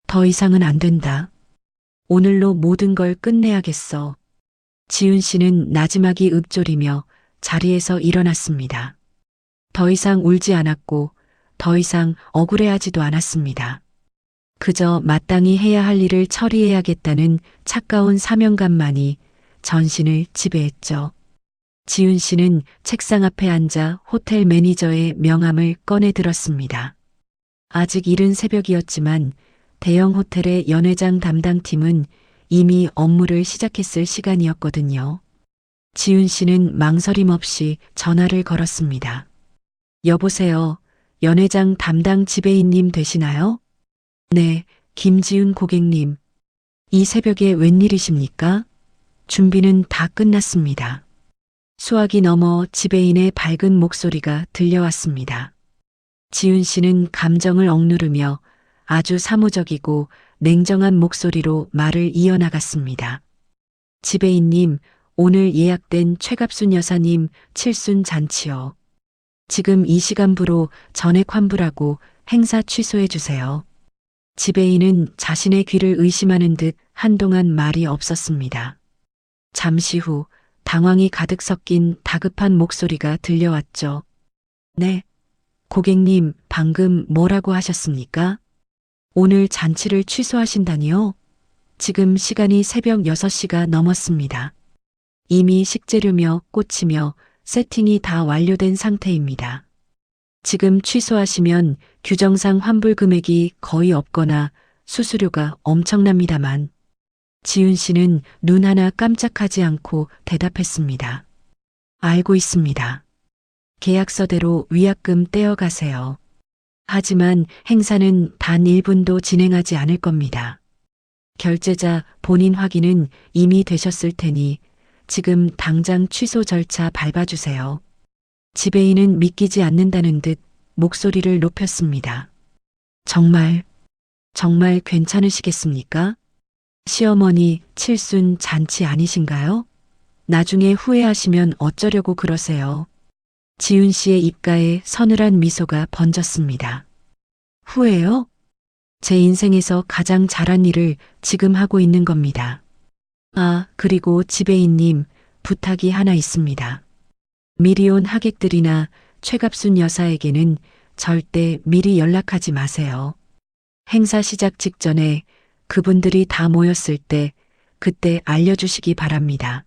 더 이상은 안 된다. 오늘로 모든 걸 끝내야겠어. 지윤 씨는 나지막이 읊조리며 자리에서 일어났습니다. 더 이상 울지 않았고 더 이상 억울해하지도 않았습니다. 그저 마땅히 해야 할 일을 처리해야겠다는 차가운 사명감만이 전신을 지배했죠. 지윤 씨는 책상 앞에 앉아 호텔 매니저의 명함을 꺼내 들었습니다. 아직 이른 새벽이었지만 대형 호텔의 연회장 담당팀은 이미 업무를 시작했을 시간이었거든요. 지윤 씨는 망설임 없이 전화를 걸었습니다. 여보세요. 연회장 담당 지배인님 되시나요? 네, 김지윤 고객님. 이 새벽에 웬일이십니까? 준비는 다 끝났습니다. 수화기 너머 지배인의 밝은 목소리가 들려왔습니다. 지윤 씨는 감정을 억누르며 아주 사무적이고 냉정한 목소리로 말을 이어나갔습니다. 지배인님, 오늘 예약된 최갑순 여사님 칠순 잔치요. 지금 이 시간부로 전액 환불하고 행사 취소해 주세요. 지배인은 자신의 귀를 의심하는 듯 한동안 말이 없었습니다. 잠시 후 당황이 가득 섞인 다급한 목소리가 들려왔죠. 네, 고객님 방금 뭐라고 하셨습니까? 오늘 잔치를 취소하신다니요? 지금 시간이 새벽 6시가 넘었습니다. 이미 식재료며 꽃이며 세팅이 다 완료된 상태입니다. 지금 취소하시면 규정상 환불 금액이 거의 없거나 수수료가 엄청납니다만 지윤 씨는 눈 하나 깜짝하지 않고 대답했습니다. 알고 있습니다. 계약서대로 위약금 떼어가세요. 하지만 행사는 단 1분도 진행하지 않을 겁니다. 결제자 본인 확인은 이미 되셨을 테니 지금 당장 취소 절차 밟아주세요. 지배인은 믿기지 않는다는 듯 목소리를 높였습니다. 정말 괜찮으시겠습니까? 시어머니 칠순 잔치 아니신가요? 나중에 후회하시면 어쩌려고 그러세요. 지훈 씨의 입가에 서늘한 미소가 번졌습니다. 후회요? 제 인생에서 가장 잘한 일을 지금 하고 있는 겁니다. 아, 그리고 지배인님, 부탁이 하나 있습니다. 미리 온 하객들이나 최갑순 여사에게는 절대 미리 연락하지 마세요. 행사 시작 직전에 그분들이 다 모였을 때 그때 알려주시기 바랍니다.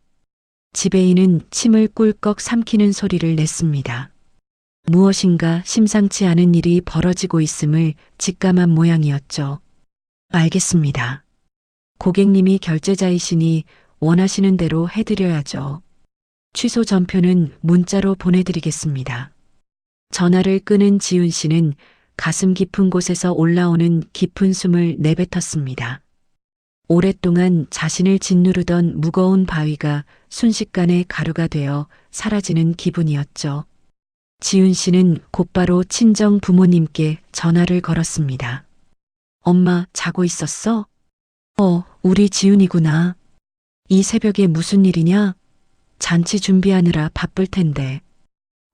지배인은 침을 꿀꺽 삼키는 소리를 냈습니다. 무엇인가 심상치 않은 일이 벌어지고 있음을 직감한 모양이었죠. 알겠습니다. 고객님이 결제자이시니 원하시는 대로 해드려야죠. 취소 전표는 문자로 보내드리겠습니다. 전화를 끊은 지훈 씨는 가슴 깊은 곳에서 올라오는 깊은 숨을 내뱉었습니다. 오랫동안 자신을 짓누르던 무거운 바위가 순식간에 가루가 되어 사라지는 기분이었죠. 지훈 씨는 곧바로 친정 부모님께 전화를 걸었습니다. 엄마, 자고 있었어? 우리 지훈이구나. 이 새벽에 무슨 일이냐? 잔치 준비하느라 바쁠 텐데.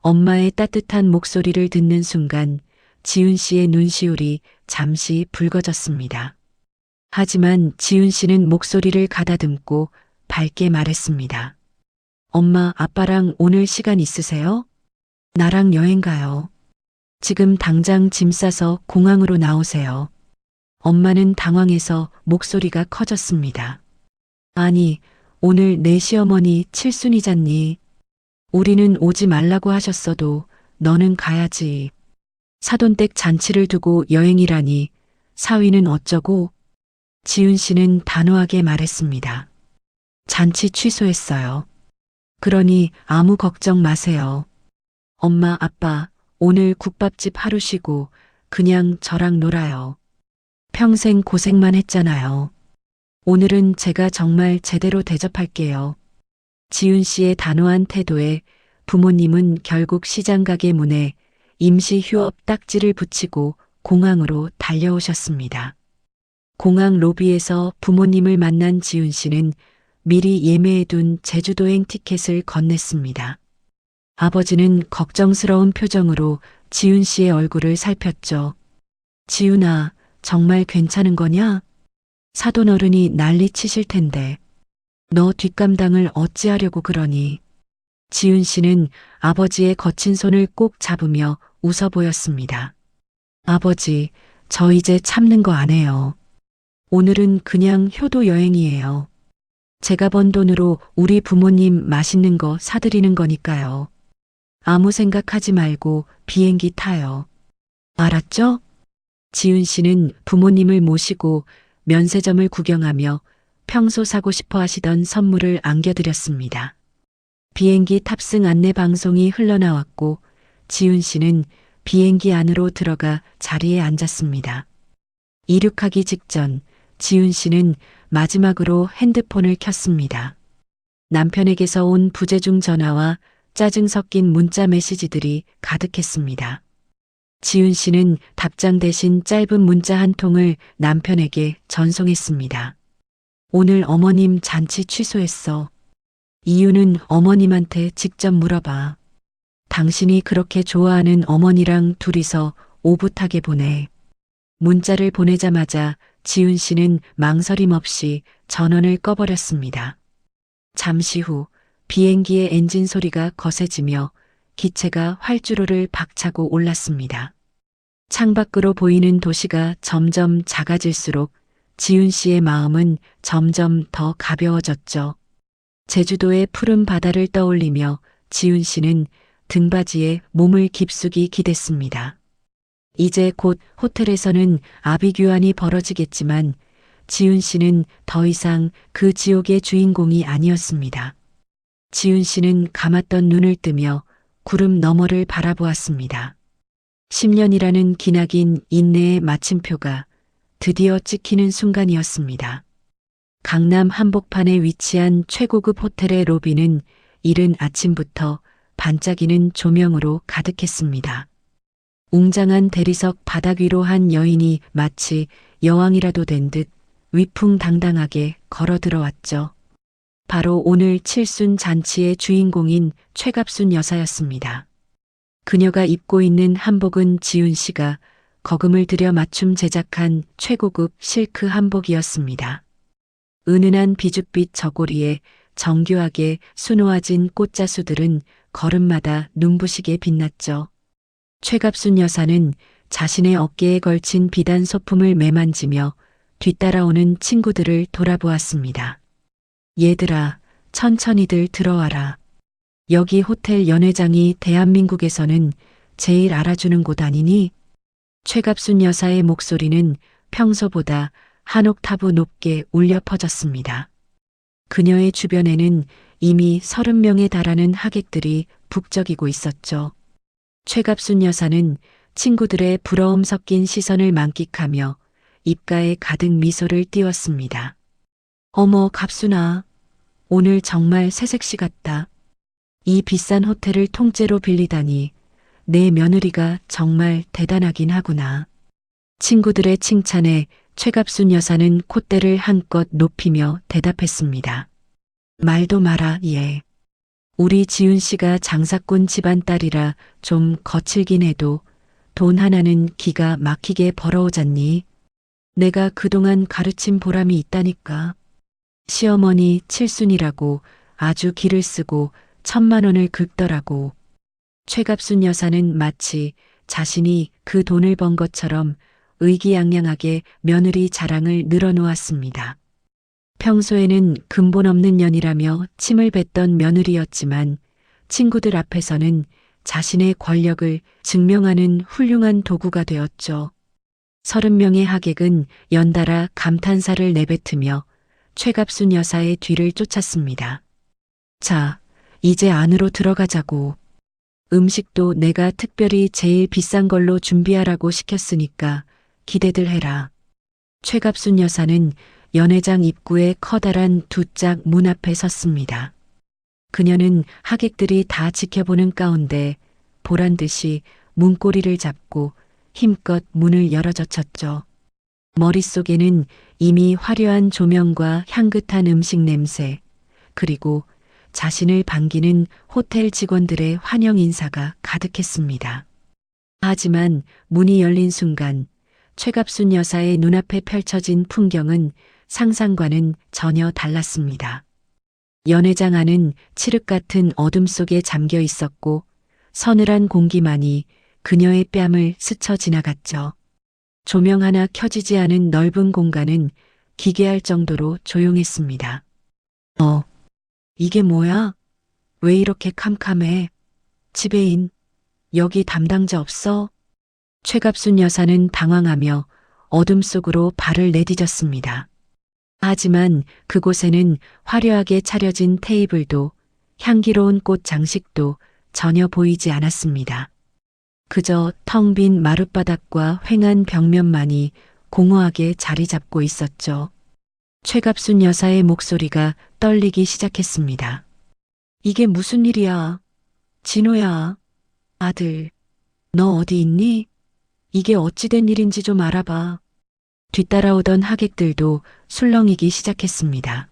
엄마의 따뜻한 목소리를 듣는 순간 지훈 씨의 눈시울이 잠시 붉어졌습니다. 하지만 지훈 씨는 목소리를 가다듬고 밝게 말했습니다. 엄마, 아빠랑 오늘 시간 있으세요? 나랑 여행 가요. 지금 당장 짐 싸서 공항으로 나오세요. 엄마는 당황해서 목소리가 커졌습니다. 아니, 오늘 내 시어머니 칠순이잖니. 우리는 오지 말라고 하셨어도 너는 가야지. 사돈댁 잔치를 두고 여행이라니 사위는 어쩌고? 지훈 씨는 단호하게 말했습니다. 잔치 취소했어요. 그러니 아무 걱정 마세요. 엄마, 아빠, 오늘 국밥집 하루 쉬고 그냥 저랑 놀아요. 평생 고생만 했잖아요. 오늘은 제가 정말 제대로 대접할게요. 지훈 씨의 단호한 태도에 부모님은 결국 시장 가게 문에 임시 휴업 딱지를 붙이고 공항으로 달려오셨습니다. 공항 로비에서 부모님을 만난 지훈 씨는 미리 예매해둔 제주도행 티켓을 건넸습니다. 아버지는 걱정스러운 표정으로 지훈 씨의 얼굴을 살폈죠. 지훈아, 정말 괜찮은 거냐? 사돈 어른이 난리 치실 텐데. 너 뒷감당을 어찌하려고 그러니? 지훈 씨는 아버지의 거친 손을 꼭 잡으며 웃어 보였습니다. 아버지, 저 이제 참는 거 안 해요. 오늘은 그냥 효도 여행이에요. 제가 번 돈으로 우리 부모님 맛있는 거 사드리는 거니까요. 아무 생각하지 말고 비행기 타요. 알았죠? 지훈 씨는 부모님을 모시고 면세점을 구경하며 평소 사고 싶어 하시던 선물을 안겨드렸습니다. 비행기 탑승 안내 방송이 흘러나왔고 지훈 씨는 비행기 안으로 들어가 자리에 앉았습니다. 이륙하기 직전 지훈 씨는 마지막으로 핸드폰을 켰습니다. 남편에게서 온 부재중 전화와 짜증 섞인 문자 메시지들이 가득했습니다. 지훈 씨는 답장 대신 짧은 문자 한 통을 남편에게 전송했습니다. 오늘 어머님 잔치 취소했어. 이유는 어머님한테 직접 물어봐. 당신이 그렇게 좋아하는 어머니랑 둘이서 오붓하게 보내. 문자를 보내자마자 지훈 씨는 망설임 없이 전원을 꺼버렸습니다. 잠시 후 비행기의 엔진 소리가 거세지며 기체가 활주로를 박차고 올랐습니다. 창밖으로 보이는 도시가 점점 작아질수록 지훈 씨의 마음은 점점 더 가벼워졌죠. 제주도의 푸른 바다를 떠올리며 지훈 씨는 등받이에 몸을 깊숙이 기댔습니다. 이제 곧 호텔에서는 아비규환이 벌어지겠지만 지훈 씨는 더 이상 그 지옥의 주인공이 아니었습니다. 지훈 씨는 감았던 눈을 뜨며 구름 너머를 바라보았습니다. 10년이라는 기나긴 인내의 마침표가 드디어 찍히는 순간이었습니다. 강남 한복판에 위치한 최고급 호텔의 로비는 이른 아침부터 반짝이는 조명으로 가득했습니다. 웅장한 대리석 바닥 위로 한 여인이 마치 여왕이라도 된 듯 위풍당당하게 걸어 들어왔죠. 바로 오늘 칠순 잔치의 주인공인 최갑순 여사였습니다. 그녀가 입고 있는 한복은 지훈 씨가 거금을 들여 맞춤 제작한 최고급 실크 한복이었습니다. 은은한 비줏빛 저고리에 정교하게 수놓아진 꽃자수들은 걸음마다 눈부시게 빛났죠. 최갑순 여사는 자신의 어깨에 걸친 비단 소품을 매만지며 뒤따라오는 친구들을 돌아보았습니다. 얘들아, 천천히들 들어와라. 여기 호텔 연회장이 대한민국에서는 제일 알아주는 곳 아니니? 최갑순 여사의 목소리는 평소보다 한 옥타브 높게 울려 퍼졌습니다. 그녀의 주변에는 이미 30명에 달하는 하객들이 북적이고 있었죠. 최갑순 여사는 친구들의 부러움 섞인 시선을 만끽하며 입가에 가득 미소를 띄웠습니다. 어머, 갑순아. 오늘 정말 새색시 같다. 이 비싼 호텔을 통째로 빌리다니 내 며느리가 정말 대단하긴 하구나. 친구들의 칭찬에 최갑순 여사는 콧대를 한껏 높이며 대답했습니다. 말도 마라, 예. 우리 지훈 씨가 장사꾼 집안 딸이라 좀 거칠긴 해도 돈 하나는 기가 막히게 벌어오잖니. 내가 그동안 가르친 보람이 있다니까. 시어머니 칠순이라고 아주 기를 쓰고 1,000만 원을 긁더라고. 최갑순 여사는 마치 자신이 그 돈을 번 것처럼 의기양양하게 며느리 자랑을 늘어놓았습니다. 평소에는 근본 없는 년이라며 침을 뱉던 며느리였지만 친구들 앞에서는 자신의 권력을 증명하는 훌륭한 도구가 되었죠. 30명의 하객은 연달아 감탄사를 내뱉으며 최갑순 여사의 뒤를 쫓았습니다. 자, 이제 안으로 들어가자고. 음식도 내가 특별히 제일 비싼 걸로 준비하라고 시켰으니까 기대들 해라. 최갑순 여사는 연회장 입구에 커다란 두 짝 문 앞에 섰습니다. 그녀는 하객들이 다 지켜보는 가운데 보란 듯이 문고리를 잡고 힘껏 문을 열어젖혔죠. 머릿속에는 이미 화려한 조명과 향긋한 음식 냄새, 그리고 자신을 반기는 호텔 직원들의 환영 인사가 가득했습니다. 하지만 문이 열린 순간 최갑순 여사의 눈앞에 펼쳐진 풍경은 상상과는 전혀 달랐습니다. 연회장 안은 칠흑 같은 어둠 속에 잠겨 있었고 서늘한 공기만이 그녀의 뺨을 스쳐 지나갔죠. 조명 하나 켜지지 않은 넓은 공간은 기괴할 정도로 조용했습니다. 이게 뭐야? 왜 이렇게 캄캄해? 지배인, 여기 담당자 없어? 최갑순 여사는 당황하며 어둠 속으로 발을 내디뎠습니다. 하지만 그곳에는 화려하게 차려진 테이블도 향기로운 꽃 장식도 전혀 보이지 않았습니다. 그저 텅 빈 마룻바닥과 휑한 벽면만이 공허하게 자리 잡고 있었죠. 최갑순 여사의 목소리가 떨리기 시작했습니다. 이게 무슨 일이야? 진호야, 아들, 너 어디 있니? 이게 어찌된 일인지 좀 알아봐. 뒤따라오던 하객들도 술렁이기 시작했습니다.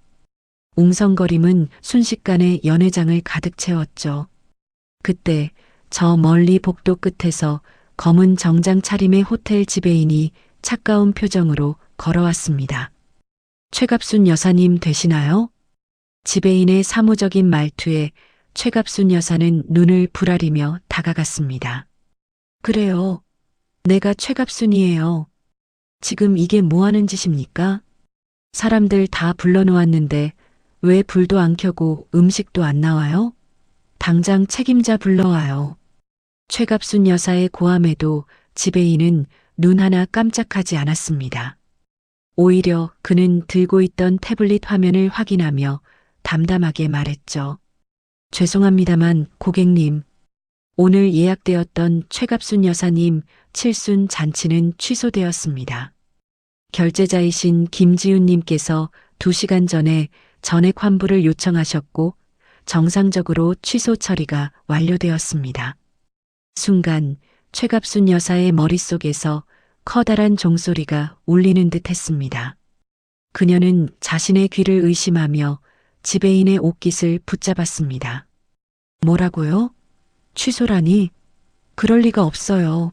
웅성거림은 순식간에 연회장을 가득 채웠죠. 그때 저 멀리 복도 끝에서 검은 정장 차림의 호텔 지배인이 차가운 표정으로 걸어왔습니다. 최갑순 여사님 되시나요? 지배인의 사무적인 말투에 최갑순 여사는 눈을 부라리며 다가갔습니다. 그래요. 내가 최갑순이에요. 지금 이게 뭐 하는 짓입니까? 사람들 다 불러놓았는데 왜 불도 안 켜고 음식도 안 나와요? 당장 책임자 불러와요. 최갑순 여사의 고함에도 지배인은 눈 하나 깜짝하지 않았습니다. 오히려 그는 들고 있던 태블릿 화면을 확인하며 담담하게 말했죠. 죄송합니다만 고객님, 오늘 예약되었던 최갑순 여사님 칠순 잔치는 취소되었습니다. 결제자이신 김지훈님께서 2시간 전에 전액 환불을 요청하셨고 정상적으로 취소 처리가 완료되었습니다. 순간 최갑순 여사의 머릿속에서 커다란 종소리가 울리는 듯 했습니다. 그녀는 자신의 귀를 의심하며 지배인의 옷깃을 붙잡았습니다. 뭐라고요? 취소라니? 그럴 리가 없어요.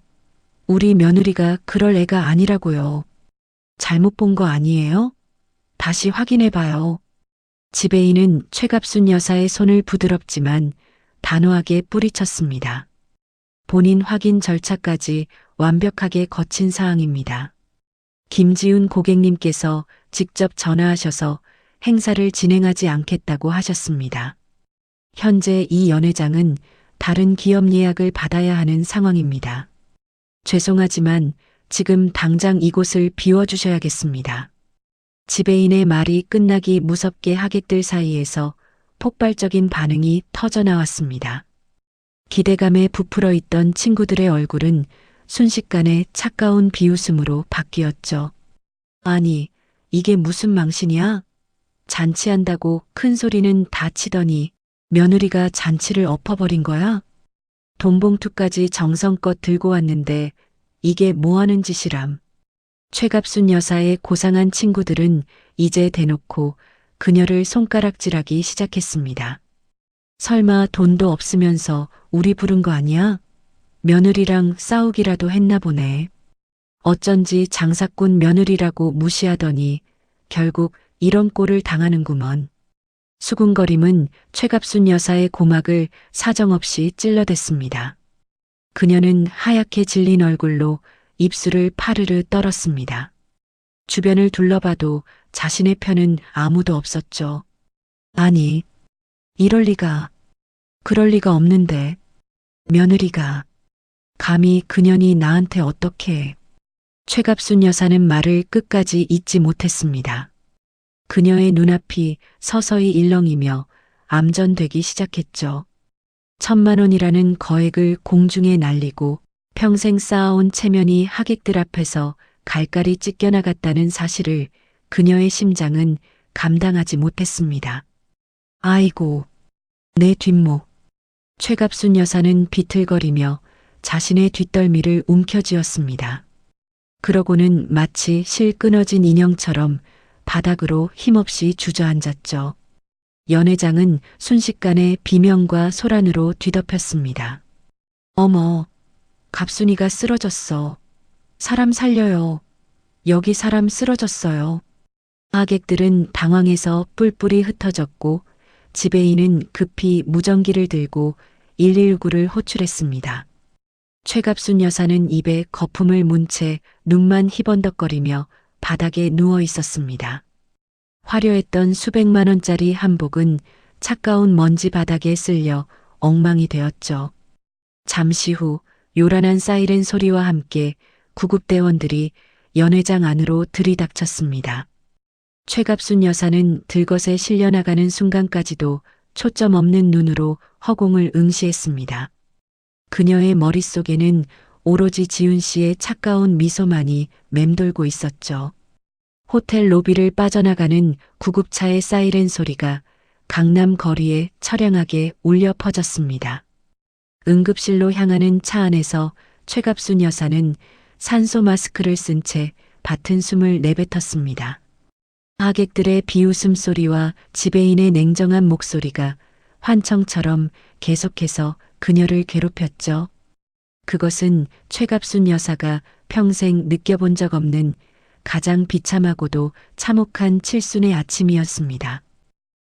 우리 며느리가 그럴 애가 아니라고요. 잘못 본 거 아니에요? 다시 확인해 봐요. 지배인은 최갑순 여사의 손을 부드럽지만 단호하게 뿌리쳤습니다. 본인 확인 절차까지 완벽하게 거친 사항입니다. 김지훈 고객님께서 직접 전화하셔서 행사를 진행하지 않겠다고 하셨습니다. 현재 이 연회장은 다른 기업 예약을 받아야 하는 상황입니다. 죄송하지만 지금 당장 이곳을 비워주셔야겠습니다. 지배인의 말이 끝나기 무섭게 하객들 사이에서 폭발적인 반응이 터져나왔습니다. 기대감에 부풀어 있던 친구들의 얼굴은 순식간에 차가운 비웃음으로 바뀌었죠. 아니, 이게 무슨 망신이야? 잔치한다고 큰 소리는 다 치더니 며느리가 잔치를 엎어버린 거야? 돈봉투까지 정성껏 들고 왔는데 이게 뭐하는 짓이람. 최갑순 여사의 고상한 친구들은 이제 대놓고 그녀를 손가락질하기 시작했습니다. 설마 돈도 없으면서 우리 부른 거 아니야? 며느리랑 싸우기라도 했나 보네. 어쩐지 장사꾼 며느리라고 무시하더니 결국 이런 꼴을 당하는구먼. 수군거림은 최갑순 여사의 고막을 사정없이 찔러댔습니다. 그녀는 하얗게 질린 얼굴로 입술을 파르르 떨었습니다. 주변을 둘러봐도 자신의 편은 아무도 없었죠. 아니, 이럴 리가, 그럴 리가 없는데, 며느리가, 감히 그년이 나한테 어떻게. 최갑순 여사는 말을 끝까지 잇지 못했습니다. 그녀의 눈앞이 서서히 일렁이며 암전되기 시작했죠. 1,000만 원이라는 거액을 공중에 날리고 평생 쌓아온 체면이 하객들 앞에서 갈갈이 찢겨나갔다는 사실을 그녀의 심장은 감당하지 못했습니다. 아이고, 내 뒷목. 최갑순 여사는 비틀거리며 자신의 뒷덜미를 움켜쥐었습니다. 그러고는 마치 실 끊어진 인형처럼 바닥으로 힘없이 주저앉았죠. 연회장은 순식간에 비명과 소란으로 뒤덮였습니다. 어머, 갑순이가 쓰러졌어. 사람 살려요. 여기 사람 쓰러졌어요. 하객들은 당황해서 뿔뿔이 흩어졌고 지배인은 급히 무전기를 들고 119를 호출했습니다. 최갑순 여사는 입에 거품을 문 채 눈만 희번덕거리며 바닥에 누워 있었습니다. 화려했던 수백만 원짜리 한복은 차가운 먼지 바닥에 쓸려 엉망이 되었죠. 잠시 후 요란한 사이렌 소리와 함께 구급대원들이 연회장 안으로 들이닥쳤습니다. 최갑순 여사는 들것에 실려나가는 순간까지도 초점 없는 눈으로 허공을 응시했습니다. 그녀의 머릿속에는 오로지 지훈 씨의 차가운 미소만이 맴돌고 있었죠. 호텔 로비를 빠져나가는 구급차의 사이렌 소리가 강남 거리에 처량하게 울려 퍼졌습니다. 응급실로 향하는 차 안에서 최갑순 여사는 산소 마스크를 쓴 채 밭은 숨을 내뱉었습니다. 하객들의 비웃음 소리와 지배인의 냉정한 목소리가 환청처럼 계속해서 그녀를 괴롭혔죠. 그것은 최갑순 여사가 평생 느껴본 적 없는 가장 비참하고도 참혹한 칠순의 아침이었습니다.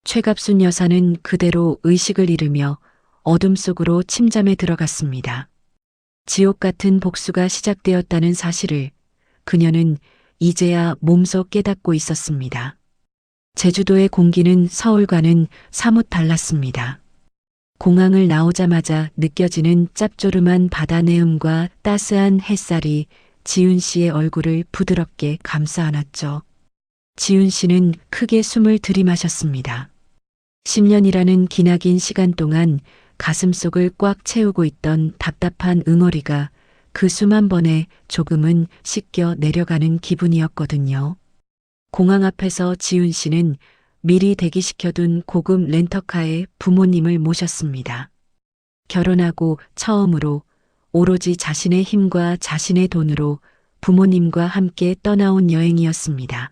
최갑순 여사는 그대로 의식을 잃으며 어둠 속으로 침잠에 들어갔습니다. 지옥 같은 복수가 시작되었다는 사실을 그녀는 이제야 몸소 깨닫고 있었습니다. 제주도의 공기는 서울과는 사뭇 달랐습니다. 공항을 나오자마자 느껴지는 짭조름한 바다 내음과 따스한 햇살이 지훈 씨의 얼굴을 부드럽게 감싸 안았죠. 지훈 씨는 크게 숨을 들이마셨습니다. 10년이라는 기나긴 시간 동안 가슴속을 꽉 채우고 있던 답답한 응어리가 그 숨 한 번에 조금은 씻겨 내려가는 기분이었거든요. 공항 앞에서 지훈 씨는 미리 대기시켜둔 고급 렌터카에 부모님을 모셨습니다. 결혼하고 처음으로 오로지 자신의 힘과 자신의 돈으로 부모님과 함께 떠나온 여행이었습니다.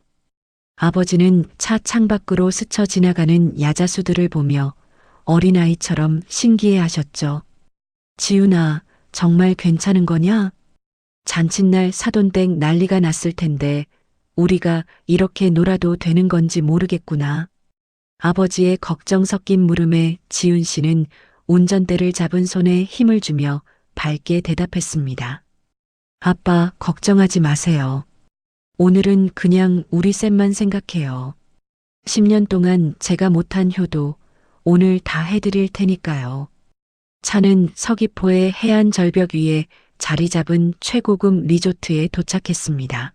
아버지는 차 창밖으로 스쳐 지나가는 야자수들을 보며 어린아이처럼 신기해하셨죠. 지훈아, 정말 괜찮은 거냐? 잔칫날 사돈댁 난리가 났을 텐데 우리가 이렇게 놀아도 되는 건지 모르겠구나. 아버지의 걱정 섞인 물음에 지훈 씨는 운전대를 잡은 손에 힘을 주며 밝게 대답했습니다. 아빠, 걱정하지 마세요. 오늘은 그냥 우리 셋만 생각해요. 10년 동안 제가 못한 효도 오늘 다 해드릴 테니까요. 차는 서귀포의 해안 절벽 위에 자리 잡은 최고급 리조트에 도착했습니다.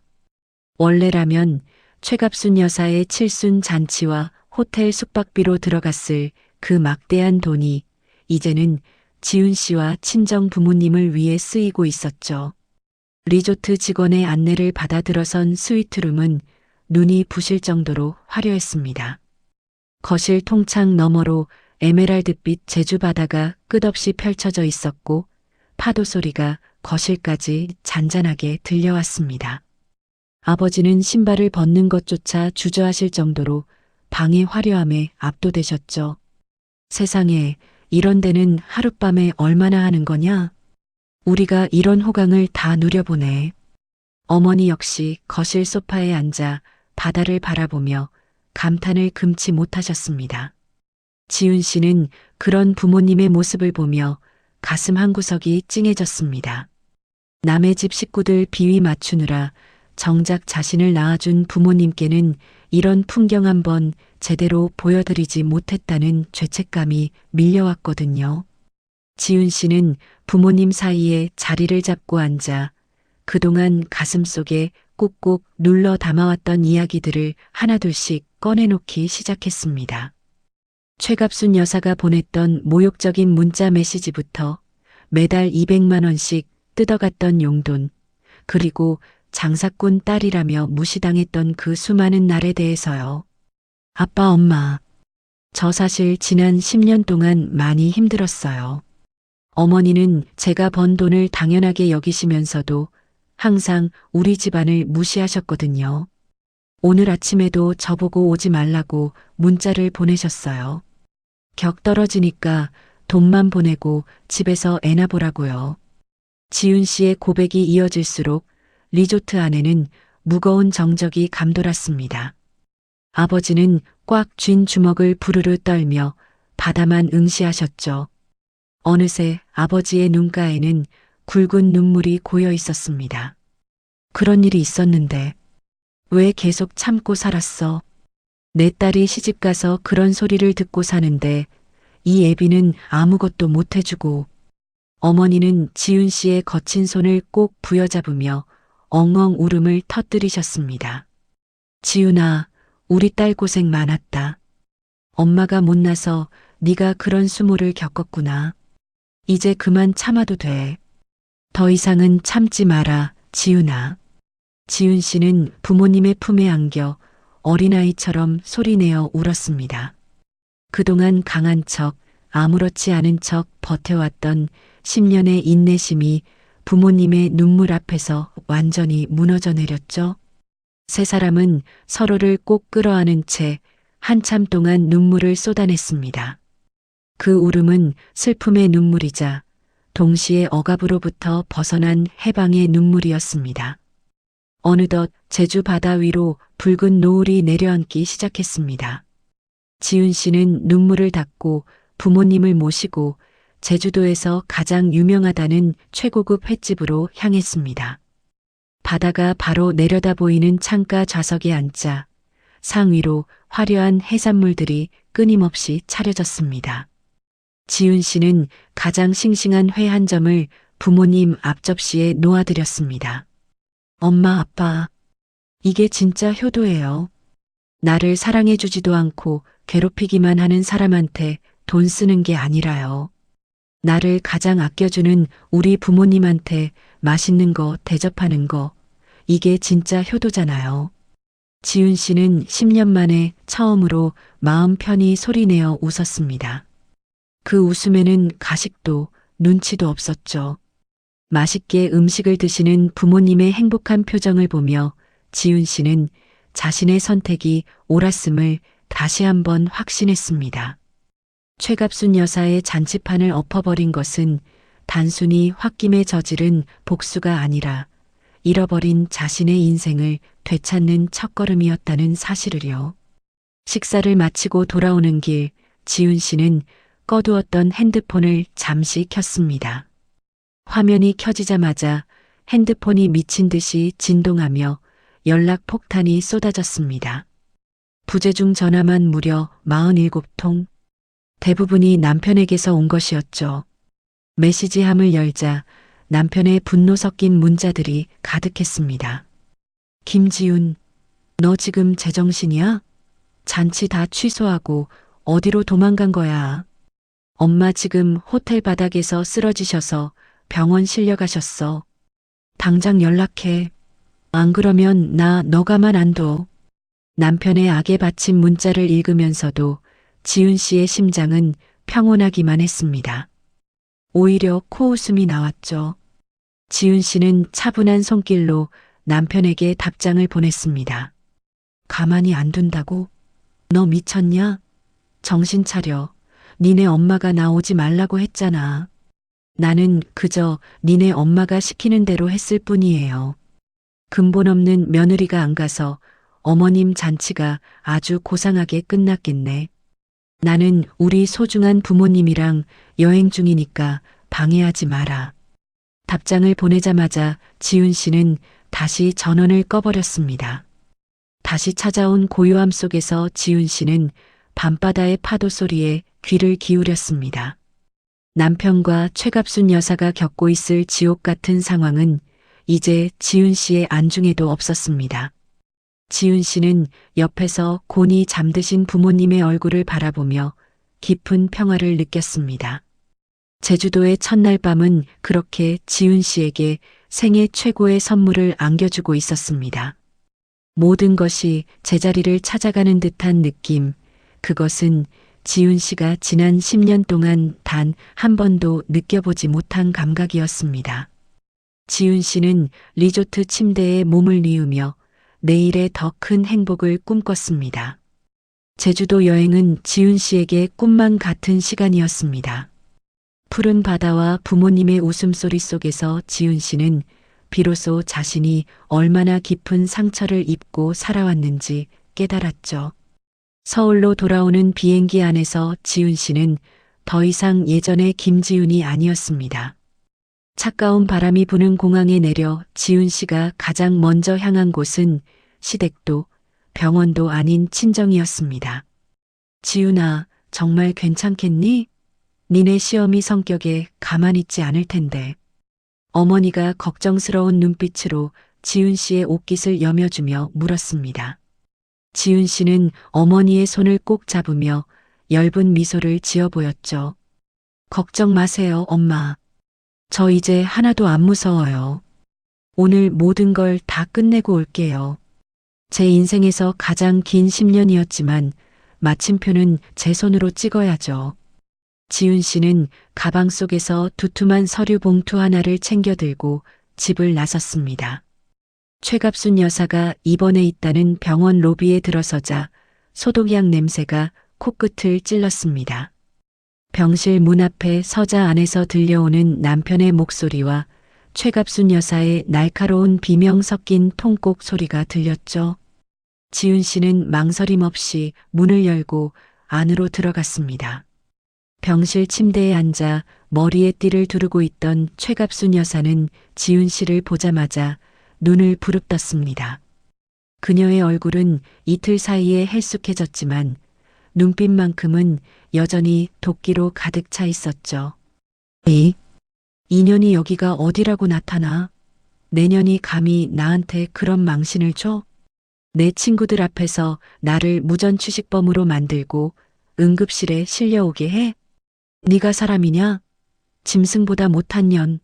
원래라면 최갑순 여사의 칠순 잔치와 호텔 숙박비로 들어갔을 그 막대한 돈이 이제는 지훈 씨와 친정 부모님을 위해 쓰이고 있었죠. 리조트 직원의 안내를 받아 들어선 스위트룸은 눈이 부실 정도로 화려했습니다. 거실 통창 너머로 에메랄드빛 제주 바다가 끝없이 펼쳐져 있었고 파도 소리가 거실까지 잔잔하게 들려왔습니다. 아버지는 신발을 벗는 것조차 주저하실 정도로 방의 화려함에 압도되셨죠. 세상에, 이런 데는 하룻밤에 얼마나 하는 거냐? 우리가 이런 호강을 다 누려보네. 어머니 역시 거실 소파에 앉아 바다를 바라보며 감탄을 금치 못하셨습니다. 지훈 씨는 그런 부모님의 모습을 보며 가슴 한구석이 찡해졌습니다. 남의 집 식구들 비위 맞추느라 정작 자신을 낳아준 부모님께는 이런 풍경 한번 제대로 보여드리지 못했다는 죄책감이 밀려왔거든요. 지훈 씨는 부모님 사이에 자리를 잡고 앉아 그동안 가슴속에 꾹꾹 눌러 담아왔던 이야기들을 하나둘씩 꺼내놓기 시작했습니다. 최갑순 여사가 보냈던 모욕적인 문자 메시지부터 매달 200만 원씩 뜯어갔던 용돈, 그리고 장사꾼 딸이라며 무시당했던 그 수많은 날에 대해서요. 아빠, 엄마, 저 사실 지난 10년 동안 많이 힘들었어요. 어머니는 제가 번 돈을 당연하게 여기시면서도 항상 우리 집안을 무시하셨거든요. 오늘 아침에도 저보고 오지 말라고 문자를 보내셨어요. 격 떨어지니까 돈만 보내고 집에서 애나 보라고요. 지훈 씨의 고백이 이어질수록 리조트 안에는 무거운 정적이 감돌았습니다. 아버지는 꽉 쥔 주먹을 부르르 떨며 바다만 응시하셨죠. 어느새 아버지의 눈가에는 굵은 눈물이 고여 있었습니다. 그런 일이 있었는데 왜 계속 참고 살았어? 내 딸이 시집가서 그런 소리를 듣고 사는데 이 애비는 아무것도 못 해주고. 어머니는 지훈 씨의 거친 손을 꼭 부여잡으며 엉엉 울음을 터뜨리셨습니다. 지훈아, 우리 딸 고생 많았다. 엄마가 못나서 네가 그런 수모를 겪었구나. 이제 그만 참아도 돼. 더 이상은 참지 마라, 지훈아. 지훈 씨는 부모님의 품에 안겨 어린아이처럼 소리내어 울었습니다. 그동안 강한 척, 아무렇지 않은 척 버텨왔던 10년의 인내심이 부모님의 눈물 앞에서 완전히 무너져 내렸죠. 세 사람은 서로를 꼭 끌어안은 채 한참 동안 눈물을 쏟아냈습니다. 그 울음은 슬픔의 눈물이자 동시에 억압으로부터 벗어난 해방의 눈물이었습니다. 어느덧 제주 바다 위로 붉은 노을이 내려앉기 시작했습니다. 지훈 씨는 눈물을 닦고 부모님을 모시고 제주도에서 가장 유명하다는 최고급 횟집으로 향했습니다. 바다가 바로 내려다 보이는 창가 좌석에 앉자 상위로 화려한 해산물들이 끊임없이 차려졌습니다. 지훈 씨는 가장 싱싱한 회 한 점을 부모님 앞접시에 놓아드렸습니다. 엄마, 아빠, 이게 진짜 효도예요. 나를 사랑해주지도 않고 괴롭히기만 하는 사람한테 돈 쓰는 게 아니라요. 나를 가장 아껴주는 우리 부모님한테 맛있는 거 대접하는 거, 이게 진짜 효도잖아요. 지훈 씨는 10년 만에 처음으로 마음 편히 소리내어 웃었습니다. 그 웃음에는 가식도 눈치도 없었죠. 맛있게 음식을 드시는 부모님의 행복한 표정을 보며 지훈 씨는 자신의 선택이 옳았음을 다시 한번 확신했습니다. 최갑순 여사의 잔치판을 엎어버린 것은 단순히 홧김에 저지른 복수가 아니라 잃어버린 자신의 인생을 되찾는 첫걸음이었다는 사실을요. 식사를 마치고 돌아오는 길, 지훈 씨는 꺼두었던 핸드폰을 잠시 켰습니다. 화면이 켜지자마자 핸드폰이 미친 듯이 진동하며 연락 폭탄이 쏟아졌습니다. 부재중 전화만 무려 47통. 대부분이 남편에게서 온 것이었죠. 메시지함을 열자 남편의 분노 섞인 문자들이 가득했습니다. 김지훈, 너 지금 제정신이야? 잔치 다 취소하고 어디로 도망간 거야? 엄마 지금 호텔 바닥에서 쓰러지셔서 병원 실려가셨어. 당장 연락해. 안 그러면 나 너 가만 안 둬. 남편의 악에 바친 문자를 읽으면서도 지훈 씨의 심장은 평온하기만 했습니다. 오히려 코웃음이 나왔죠. 지훈 씨는 차분한 손길로 남편에게 답장을 보냈습니다. 가만히 안 둔다고? 너 미쳤냐? 정신 차려. 니네 엄마가 나 오지 말라고 했잖아. 나는 그저 니네 엄마가 시키는 대로 했을 뿐이에요. 근본 없는 며느리가 안 가서 어머님 잔치가 아주 고상하게 끝났겠네. 나는 우리 소중한 부모님이랑 여행 중이니까 방해하지 마라. 답장을 보내자마자 지훈 씨는 다시 전원을 꺼버렸습니다. 다시 찾아온 고요함 속에서 지훈 씨는 밤바다의 파도 소리에 귀를 기울였습니다. 남편과 최갑순 여사가 겪고 있을 지옥 같은 상황은 이제 지훈 씨의 안중에도 없었습니다. 지훈 씨는 옆에서 곤히 잠드신 부모님의 얼굴을 바라보며 깊은 평화를 느꼈습니다. 제주도의 첫날 밤은 그렇게 지훈 씨에게 생애 최고의 선물을 안겨주고 있었습니다. 모든 것이 제자리를 찾아가는 듯한 느낌, 그것은 지훈 씨가 지난 10년 동안 단 한 번도 느껴보지 못한 감각이었습니다. 지훈 씨는 리조트 침대에 몸을 뉘우며 내일의 더 큰 행복을 꿈꿨습니다. 제주도 여행은 지훈 씨에게 꿈만 같은 시간이었습니다. 푸른 바다와 부모님의 웃음소리 속에서 지훈 씨는 비로소 자신이 얼마나 깊은 상처를 입고 살아왔는지 깨달았죠. 서울로 돌아오는 비행기 안에서 지훈 씨는 더 이상 예전의 김지훈이 아니었습니다. 차가운 바람이 부는 공항에 내려 지훈 씨가 가장 먼저 향한 곳은 시댁도 병원도 아닌 친정이었습니다. 지훈아, 정말 괜찮겠니? 니네 시어미 성격에 가만히 있지 않을 텐데. 어머니가 걱정스러운 눈빛으로 지훈 씨의 옷깃을 여며주며 물었습니다. 지훈 씨는 어머니의 손을 꼭 잡으며 엷은 미소를 지어 보였죠. 걱정 마세요, 엄마. 저 이제 하나도 안 무서워요. 오늘 모든 걸 다 끝내고 올게요. 제 인생에서 가장 긴 10년이었지만 마침표는 제 손으로 찍어야죠. 지훈 씨는 가방 속에서 두툼한 서류 봉투 하나를 챙겨 들고 집을 나섰습니다. 최갑순 여사가 입원해 있다는 병원 로비에 들어서자 소독약 냄새가 코끝을 찔렀습니다. 병실 문 앞에 서자 안에서 들려오는 남편의 목소리와 최갑순 여사의 날카로운 비명 섞인 통곡 소리가 들렸죠. 지훈 씨는 망설임 없이 문을 열고 안으로 들어갔습니다. 병실 침대에 앉아 머리에 띠를 두르고 있던 최갑순 여사는 지훈 씨를 보자마자 눈을 부릅떴습니다. 그녀의 얼굴은 이틀 사이에 헬쑥해졌지만 눈빛만큼은 여전히 도끼로 가득 차 있었죠. 인연이 여기가 어디라고 나타나? 내년이 감히 나한테 그런 망신을 줘? 내 친구들 앞에서 나를 무전취식범으로 만들고 응급실에 실려오게 해? 네가 사람이냐? 짐승보다 못한 년.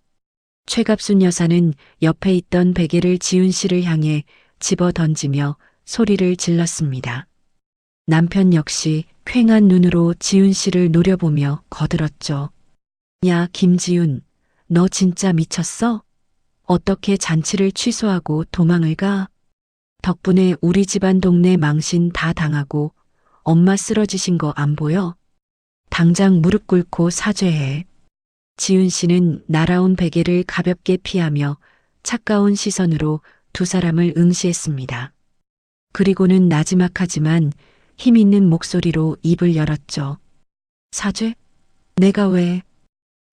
최갑순 여사는 옆에 있던 베개를 지훈 씨를 향해 집어 던지며 소리를 질렀습니다. 남편 역시 퀭한 눈으로 지훈 씨를 노려보며 거들었죠. 야, 김지훈, 너 진짜 미쳤어? 어떻게 잔치를 취소하고 도망을 가? 덕분에 우리 집안 동네 망신 다 당하고 엄마 쓰러지신 거 안 보여? 당장 무릎 꿇고 사죄해. 지은 씨는 날아온 베개를 가볍게 피하며 차가운 시선으로 두 사람을 응시했습니다. 그리고는 나지막하지만 힘 있는 목소리로 입을 열었죠. 사죄? 내가 왜?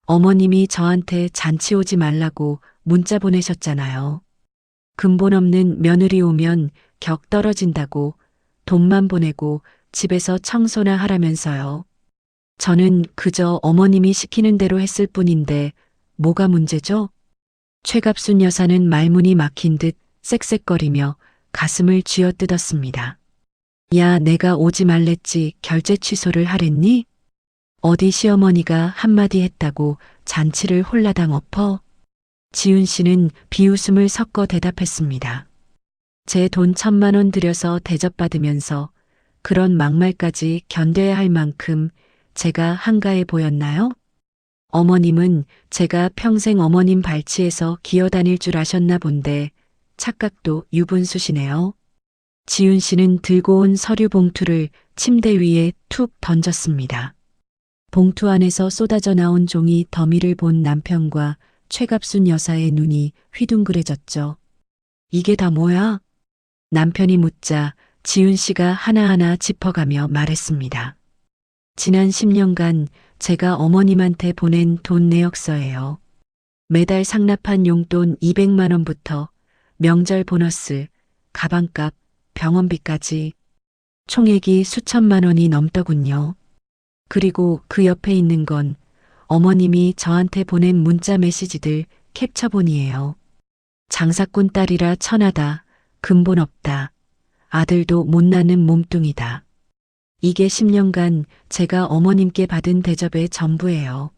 어머님이 저한테 잔치 오지 말라고 문자 보내셨잖아요. 근본 없는 며느리 오면 격 떨어진다고 돈만 보내고 집에서 청소나 하라면서요. 저는 그저 어머님이 시키는 대로 했을 뿐인데 뭐가 문제죠? 최갑순 여사는 말문이 막힌 듯 쌕쌕거리며 가슴을 쥐어뜯었습니다. 야, 내가 오지 말랬지 결제 취소를 하랬니? 어디 시어머니가 한마디 했다고 잔치를 홀라당 엎어? 지은 씨는 비웃음을 섞어 대답했습니다. 제 돈 1,000만 원 들여서 대접받으면서 그런 막말까지 견뎌야 할 만큼 제가 한가해 보였나요? 어머님은 제가 평생 어머님 발치에서 기어다닐 줄 아셨나 본데 착각도 유분수시네요. 지은 씨는 들고 온 서류 봉투를 침대 위에 툭 던졌습니다. 봉투 안에서 쏟아져 나온 종이 더미를 본 남편과 최갑순 여사의 눈이 휘둥그레졌죠. 이게 다 뭐야? 남편이 묻자 지은 씨가 하나하나 짚어가며 말했습니다. 지난 10년간 제가 어머님한테 보낸 돈 내역서예요. 매달 상납한 용돈 200만 원부터 명절 보너스, 가방값, 병원비까지 총액이 수천만 원이 넘더군요. 그리고 그 옆에 있는 건 어머님이 저한테 보낸 문자 메시지들 캡처본이에요. 장사꾼 딸이라 천하다, 근본 없다, 아들도 못 낳는 몸뚱이다. 이게 10년간 제가 어머님께 받은 대접의 전부예요.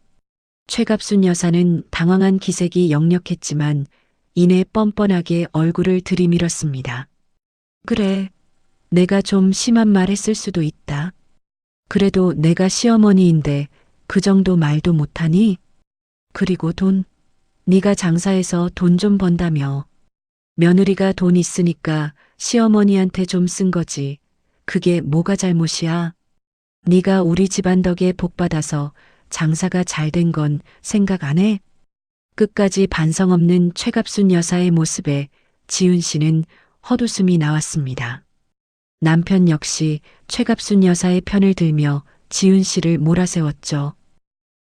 최갑순 여사는 당황한 기색이 역력했지만 이내 뻔뻔하게 얼굴을 들이밀었습니다. 그래, 내가 좀 심한 말 했을 수도 있다. 그래도 내가 시어머니인데 그 정도 말도 못하니? 그리고 돈, 네가 장사해서 돈 좀 번다며. 며느리가 돈 있으니까 시어머니한테 좀 쓴 거지. 그게 뭐가 잘못이야? 네가 우리 집안 덕에 복받아서 장사가 잘 된 건 생각 안 해? 끝까지 반성 없는 최갑순 여사의 모습에 지은 씨는 헛웃음이 나왔습니다. 남편 역시 최갑순 여사의 편을 들며 지은 씨를 몰아세웠죠.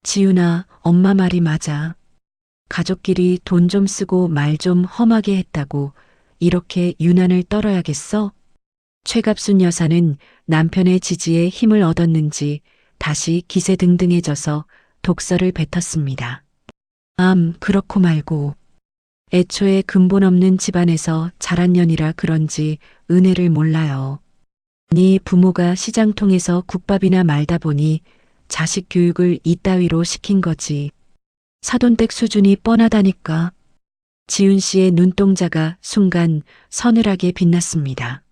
지은아, 엄마 말이 맞아. 가족끼리 돈 좀 쓰고 말 좀 험하게 했다고 이렇게 유난을 떨어야겠어? 최갑순 여사는 남편의 지지에 힘을 얻었는지 다시 기세등등해져서 독설을 뱉었습니다. 그렇고 말고. 애초에 근본 없는 집안에서 자란 년이라 그런지 은혜를 몰라요. 네 부모가 시장 통해서 국밥이나 말다 보니 자식 교육을 이따위로 시킨 거지. 사돈댁 수준이 뻔하다니까. 지은 씨의 눈동자가 순간 서늘하게 빛났습니다.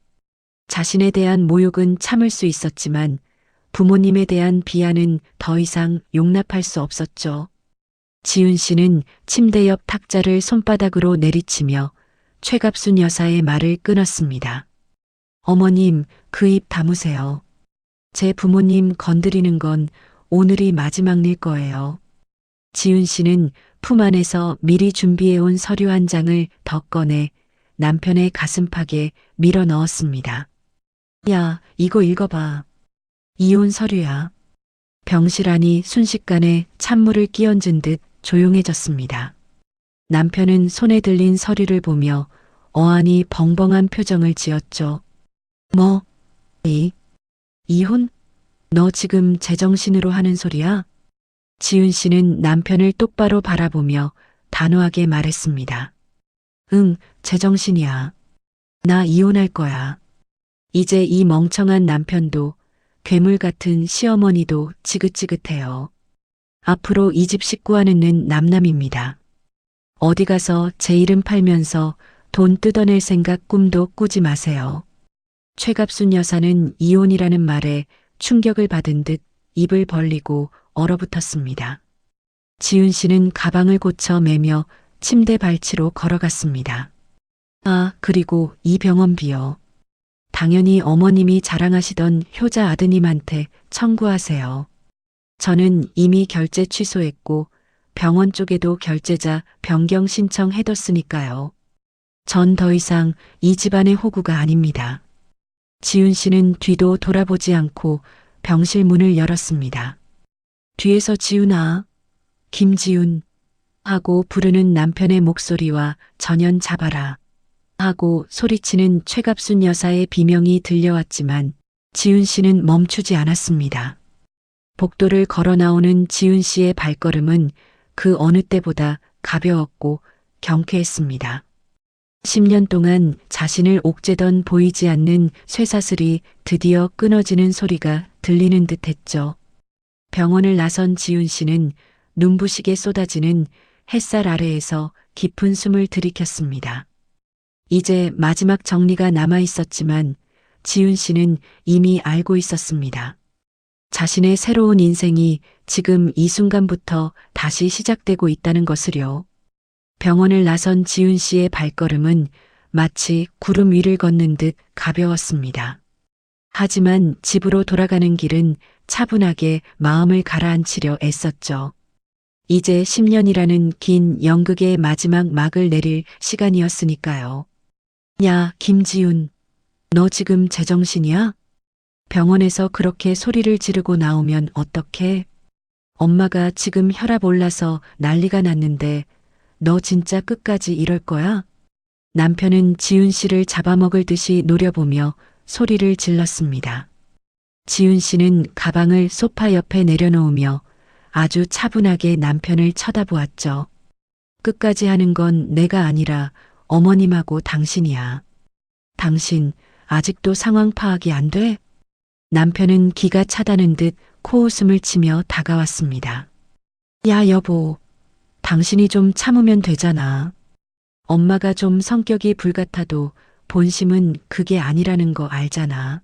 자신에 대한 모욕은 참을 수 있었지만 부모님에 대한 비하는 더 이상 용납할 수 없었죠. 지은 씨는 침대 옆 탁자를 손바닥으로 내리치며 최갑순 여사의 말을 끊었습니다. 어머님, 그 입 다무세요. 제 부모님 건드리는 건 오늘이 마지막 일 거예요. 지은 씨는 품 안에서 미리 준비해온 서류 한 장을 더 꺼내 남편의 가슴팍에 밀어 넣었습니다. 야, 이거 읽어봐. 이혼 서류야. 병실 안이 순식간에 찬물을 끼얹은 듯 조용해졌습니다. 남편은 손에 들린 서류를 보며 어안이 벙벙한 표정을 지었죠. 뭐? 이혼? 너 지금 제정신으로 하는 소리야? 지은 씨는 남편을 똑바로 바라보며 단호하게 말했습니다. 응, 제정신이야. 나 이혼할 거야. 이제 이 멍청한 남편도 괴물 같은 시어머니도 지긋지긋해요. 앞으로 이 집 식구와는 남남입니다. 어디 가서 제 이름 팔면서 돈 뜯어낼 생각 꿈도 꾸지 마세요. 최갑순 여사는 이혼이라는 말에 충격을 받은 듯 입을 벌리고 얼어붙었습니다. 지은 씨는 가방을 고쳐 매며 침대 발치로 걸어갔습니다. 아, 그리고 이 병원비요. 당연히 어머님이 자랑하시던 효자 아드님한테 청구하세요. 저는 이미 결제 취소했고 병원 쪽에도 결제자 변경 신청해뒀으니까요. 전 더 이상 이 집안의 호구가 아닙니다. 지훈 씨는 뒤도 돌아보지 않고 병실 문을 열었습니다. 뒤에서 지훈아, 김지훈 하고 부르는 남편의 목소리와 전연 잡아라 하고 소리치는 최갑순 여사의 비명이 들려왔지만 지훈 씨는 멈추지 않았습니다. 복도를 걸어 나오는 지훈 씨의 발걸음은 그 어느 때보다 가벼웠고 경쾌했습니다. 10년 동안 자신을 옥죄던 보이지 않는 쇠사슬이 드디어 끊어지는 소리가 들리는 듯 했죠. 병원을 나선 지훈 씨는 눈부시게 쏟아지는 햇살 아래에서 깊은 숨을 들이켰습니다. 이제 마지막 정리가 남아 있었지만 지훈 씨는 이미 알고 있었습니다. 자신의 새로운 인생이 지금 이 순간부터 다시 시작되고 있다는 것을요. 병원을 나선 지훈 씨의 발걸음은 마치 구름 위를 걷는 듯 가벼웠습니다. 하지만 집으로 돌아가는 길은 차분하게 마음을 가라앉히려 애썼죠. 이제 10년이라는 긴 연극의 마지막 막을 내릴 시간이었으니까요. 야, 김지훈, 너 지금 제정신이야? 병원에서 그렇게 소리를 지르고 나오면 어떡해? 엄마가 지금 혈압 올라서 난리가 났는데 너 진짜 끝까지 이럴 거야? 남편은 지훈 씨를 잡아먹을 듯이 노려보며 소리를 질렀습니다. 지훈 씨는 가방을 소파 옆에 내려놓으며 아주 차분하게 남편을 쳐다보았죠. 끝까지 하는 건 내가 아니라 어머님하고 당신이야. 당신 아직도 상황 파악이 안 돼? 남편은 기가 차다는 듯 코웃음을 치며 다가왔습니다. 야, 여보. 당신이 좀 참으면 되잖아. 엄마가 좀 성격이 불같아도 본심은 그게 아니라는 거 알잖아.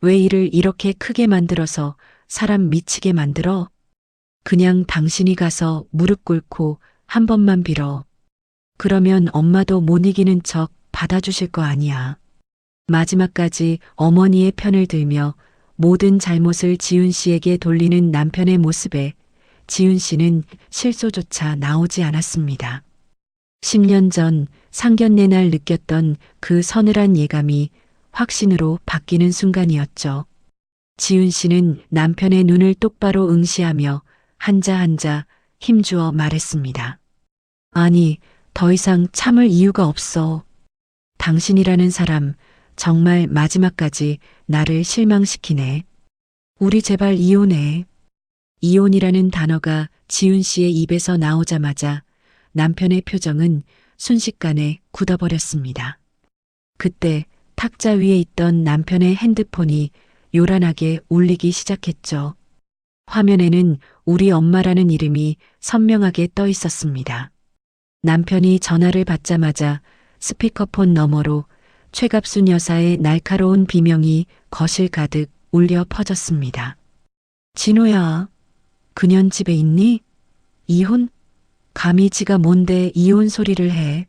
왜 일을 이렇게 크게 만들어서 사람 미치게 만들어? 그냥 당신이 가서 무릎 꿇고 한 번만 빌어. 그러면 엄마도 못 이기는 척 받아주실 거 아니야. 마지막까지 어머니의 편을 들며 모든 잘못을 지훈 씨에게 돌리는 남편의 모습에 지훈 씨는 실소조차 나오지 않았습니다. 10년 전 상견례 날 느꼈던 그 서늘한 예감이 확신으로 바뀌는 순간이었죠. 지훈 씨는 남편의 눈을 똑바로 응시하며 한자 한자 힘주어 말했습니다. 아니, 더 이상 참을 이유가 없어. 당신이라는 사람 정말 마지막까지 나를 실망시키네. 우리 제발 이혼해. 이혼이라는 단어가 지훈 씨의 입에서 나오자마자 남편의 표정은 순식간에 굳어버렸습니다. 그때 탁자 위에 있던 남편의 핸드폰이 요란하게 울리기 시작했죠. 화면에는 우리 엄마라는 이름이 선명하게 떠 있었습니다. 남편이 전화를 받자마자 스피커폰 너머로 최갑순 여사의 날카로운 비명이 거실 가득 울려 퍼졌습니다. 진호야, 그년 집에 있니? 이혼? 감히 지가 뭔데 이혼 소리를 해.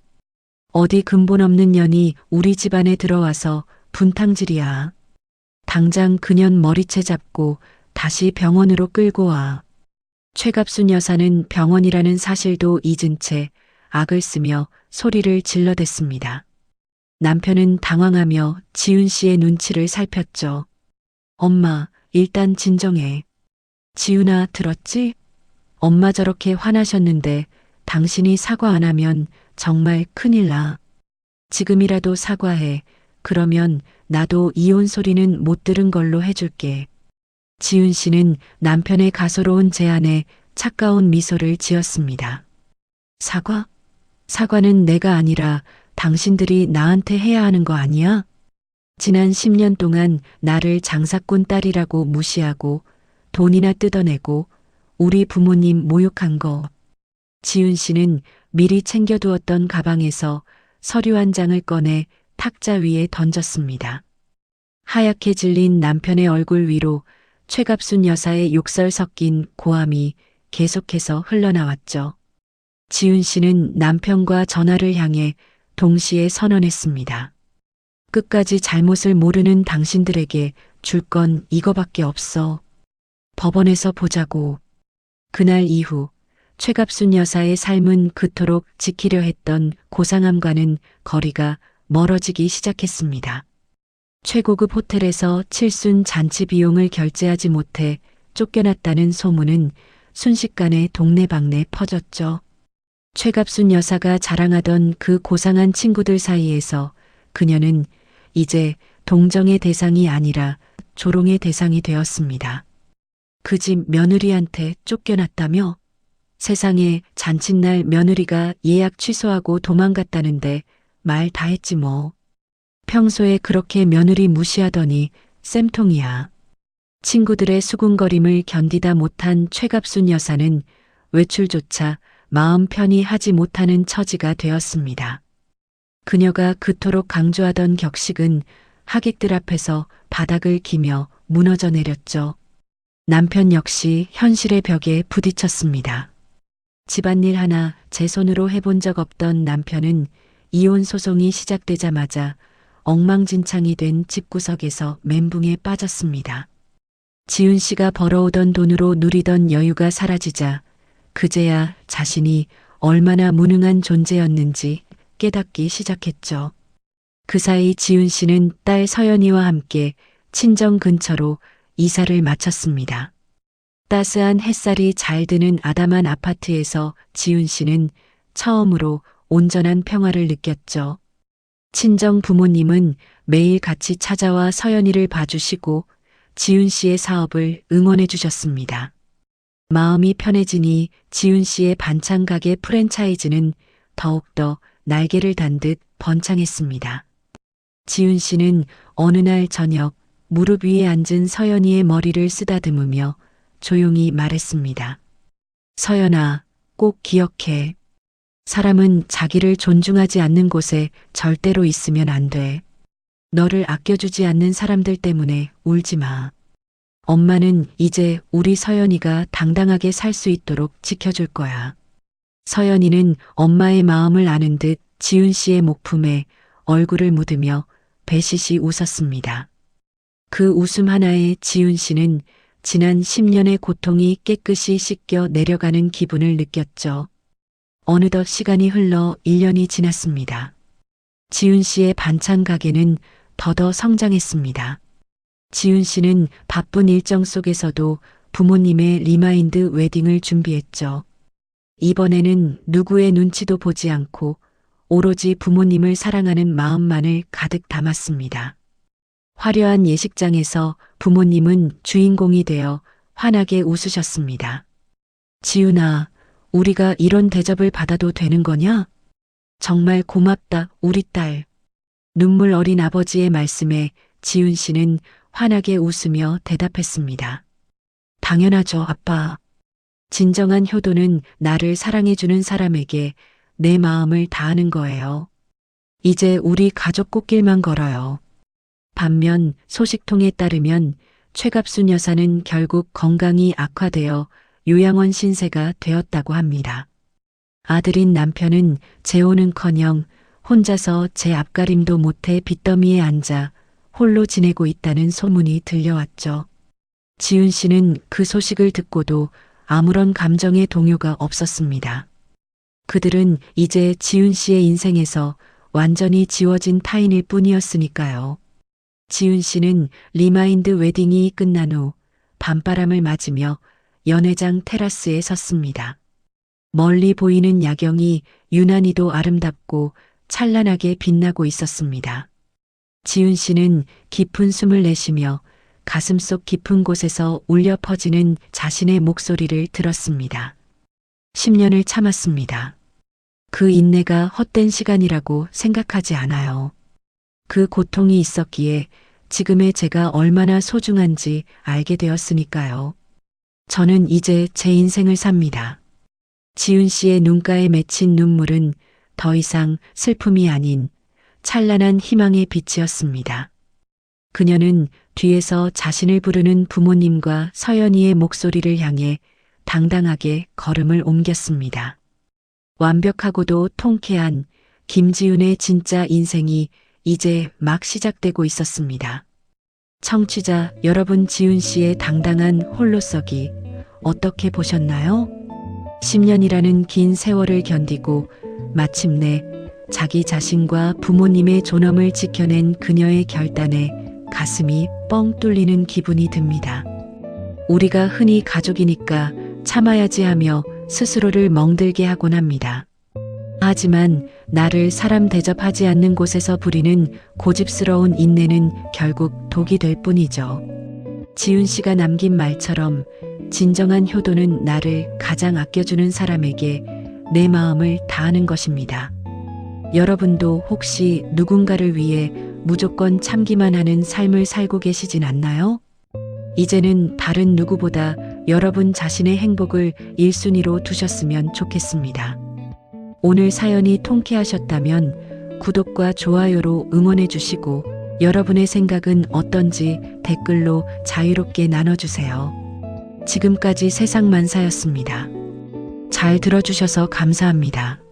어디 근본 없는 년이 우리 집안에 들어와서 분탕질이야. 당장 그년 머리채 잡고 다시 병원으로 끌고 와. 최갑순 여사는 병원이라는 사실도 잊은 채 악을 쓰며 소리를 질러댔습니다. 남편은 당황하며 지훈 씨의 눈치를 살폈죠. 엄마, 일단 진정해. 지훈아, 들었지? 엄마 저렇게 화나셨는데 당신이 사과 안 하면 정말 큰일 나. 지금이라도 사과해. 그러면 나도 이혼 소리는 못 들은 걸로 해줄게. 지훈 씨는 남편의 가소로운 제안에 차가운 미소를 지었습니다. 사과? 사과는 내가 아니라 당신들이 나한테 해야 하는 거 아니야? 지난 10년 동안 나를 장사꾼 딸이라고 무시하고 돈이나 뜯어내고 우리 부모님 모욕한 거. 지훈 씨는 미리 챙겨두었던 가방에서 서류 한 장을 꺼내 탁자 위에 던졌습니다. 하얗게 질린 남편의 얼굴 위로 최갑순 여사의 욕설 섞인 고함이 계속해서 흘러나왔죠. 지훈 씨는 남편과 전화를 향해 동시에 선언했습니다. 끝까지 잘못을 모르는 당신들에게 줄 건 이거밖에 없어. 법원에서 보자고. 그날 이후 최갑순 여사의 삶은 그토록 지키려 했던 고상함과는 거리가 멀어지기 시작했습니다. 최고급 호텔에서 칠순 잔치 비용을 결제하지 못해 쫓겨났다는 소문은 순식간에 동네방네 퍼졌죠. 최갑순 여사가 자랑하던 그 고상한 친구들 사이에서 그녀는 이제 동정의 대상이 아니라 조롱의 대상이 되었습니다. 그 집 며느리한테 쫓겨났다며? 세상에, 잔칫날 며느리가 예약 취소하고 도망갔다는데 말 다 했지 뭐. 평소에 그렇게 며느리 무시하더니 쌤통이야. 친구들의 수군거림을 견디다 못한 최갑순 여사는 외출조차 마음 편히 하지 못하는 처지가 되었습니다. 그녀가 그토록 강조하던 격식은 하객들 앞에서 바닥을 기며 무너져 내렸죠. 남편 역시 현실의 벽에 부딪혔습니다. 집안일 하나 제 손으로 해본 적 없던 남편은 이혼 소송이 시작되자마자 엉망진창이 된 집구석에서 멘붕에 빠졌습니다. 지훈 씨가 벌어오던 돈으로 누리던 여유가 사라지자 그제야 자신이 얼마나 무능한 존재였는지 깨닫기 시작했죠. 그 사이 지훈 씨는 딸 서연이와 함께 친정 근처로 이사를 마쳤습니다. 따스한 햇살이 잘 드는 아담한 아파트에서 지훈 씨는 처음으로 온전한 평화를 느꼈죠. 친정 부모님은 매일 같이 찾아와 서연이를 봐주시고 지훈 씨의 사업을 응원해 주셨습니다. 마음이 편해지니 지훈 씨의 반찬 가게 프랜차이즈는 더욱더 날개를 단 듯 번창했습니다. 지훈 씨는 어느 날 저녁 무릎 위에 앉은 서연이의 머리를 쓰다듬으며 조용히 말했습니다. 서연아, 꼭 기억해. 사람은 자기를 존중하지 않는 곳에 절대로 있으면 안 돼. 너를 아껴주지 않는 사람들 때문에 울지 마. 엄마는 이제 우리 서연이가 당당하게 살 수 있도록 지켜줄 거야. 서연이는 엄마의 마음을 아는 듯 지훈 씨의 목품에 얼굴을 묻으며 배시시 웃었습니다. 그 웃음 하나에 지훈 씨는 지난 10년의 고통이 깨끗이 씻겨 내려가는 기분을 느꼈죠. 어느덧 시간이 흘러 1년이 지났습니다. 지훈 씨의 반찬 가게는 더더 성장했습니다. 지훈 씨는 바쁜 일정 속에서도 부모님의 리마인드 웨딩을 준비했죠. 이번에는 누구의 눈치도 보지 않고 오로지 부모님을 사랑하는 마음만을 가득 담았습니다. 화려한 예식장에서 부모님은 주인공이 되어 환하게 웃으셨습니다. 지훈아, 우리가 이런 대접을 받아도 되는 거냐? 정말 고맙다, 우리 딸. 눈물 어린 아버지의 말씀에 지훈 씨는 환하게 웃으며 대답했습니다. 당연하죠, 아빠. 진정한 효도는 나를 사랑해주는 사람에게 내 마음을 다하는 거예요. 이제 우리 가족 꽃길만 걸어요. 반면 소식통에 따르면 최갑순 여사는 결국 건강이 악화되어 요양원 신세가 되었다고 합니다. 아들인 남편은 재혼은커녕 혼자서 제 앞가림도 못해 빚더미에 앉아 홀로 지내고 있다는 소문이 들려왔죠. 지훈 씨는 그 소식을 듣고도 아무런 감정의 동요가 없었습니다. 그들은 이제 지훈 씨의 인생에서 완전히 지워진 타인일 뿐이었으니까요. 지훈 씨는 리마인드 웨딩이 끝난 후 밤바람을 맞으며 연회장 테라스에 섰습니다. 멀리 보이는 야경이 유난히도 아름답고 찬란하게 빛나고 있었습니다. 지훈 씨는 깊은 숨을 내쉬며 가슴속 깊은 곳에서 울려 퍼지는 자신의 목소리를 들었습니다. 10년을 참았습니다. 그 인내가 헛된 시간이라고 생각하지 않아요. 그 고통이 있었기에 지금의 제가 얼마나 소중한지 알게 되었으니까요. 저는 이제 제 인생을 삽니다. 지훈 씨의 눈가에 맺힌 눈물은 더 이상 슬픔이 아닌 찬란한 희망의 빛이었습니다. 그녀는 뒤에서 자신을 부르는 부모님과 서연이의 목소리를 향해 당당하게 걸음을 옮겼습니다. 완벽하고도 통쾌한 김지윤의 진짜 인생이 이제 막 시작되고 있었습니다. 청취자 여러분, 지윤 씨의 당당한 홀로서기 어떻게 보셨나요? 10년이라는 긴 세월을 견디고 마침내 자기 자신과 부모님의 존엄을 지켜낸 그녀의 결단에 가슴이 뻥 뚫리는 기분이 듭니다. 우리가 흔히 가족이니까 참아야지 하며 스스로를 멍들게 하곤 합니다. 하지만 나를 사람 대접하지 않는 곳에서 부리는 고집스러운 인내는 결국 독이 될 뿐이죠. 지윤 씨가 남긴 말처럼 진정한 효도는 나를 가장 아껴주는 사람에게 내 마음을 다하는 것입니다. 여러분도 혹시 누군가를 위해 무조건 참기만 하는 삶을 살고 계시진 않나요? 이제는 다른 누구보다 여러분 자신의 행복을 1순위로 두셨으면 좋겠습니다. 오늘 사연이 통쾌하셨다면 구독과 좋아요로 응원해 주시고 여러분의 생각은 어떤지 댓글로 자유롭게 나눠주세요. 지금까지 세상만사였습니다. 잘 들어주셔서 감사합니다.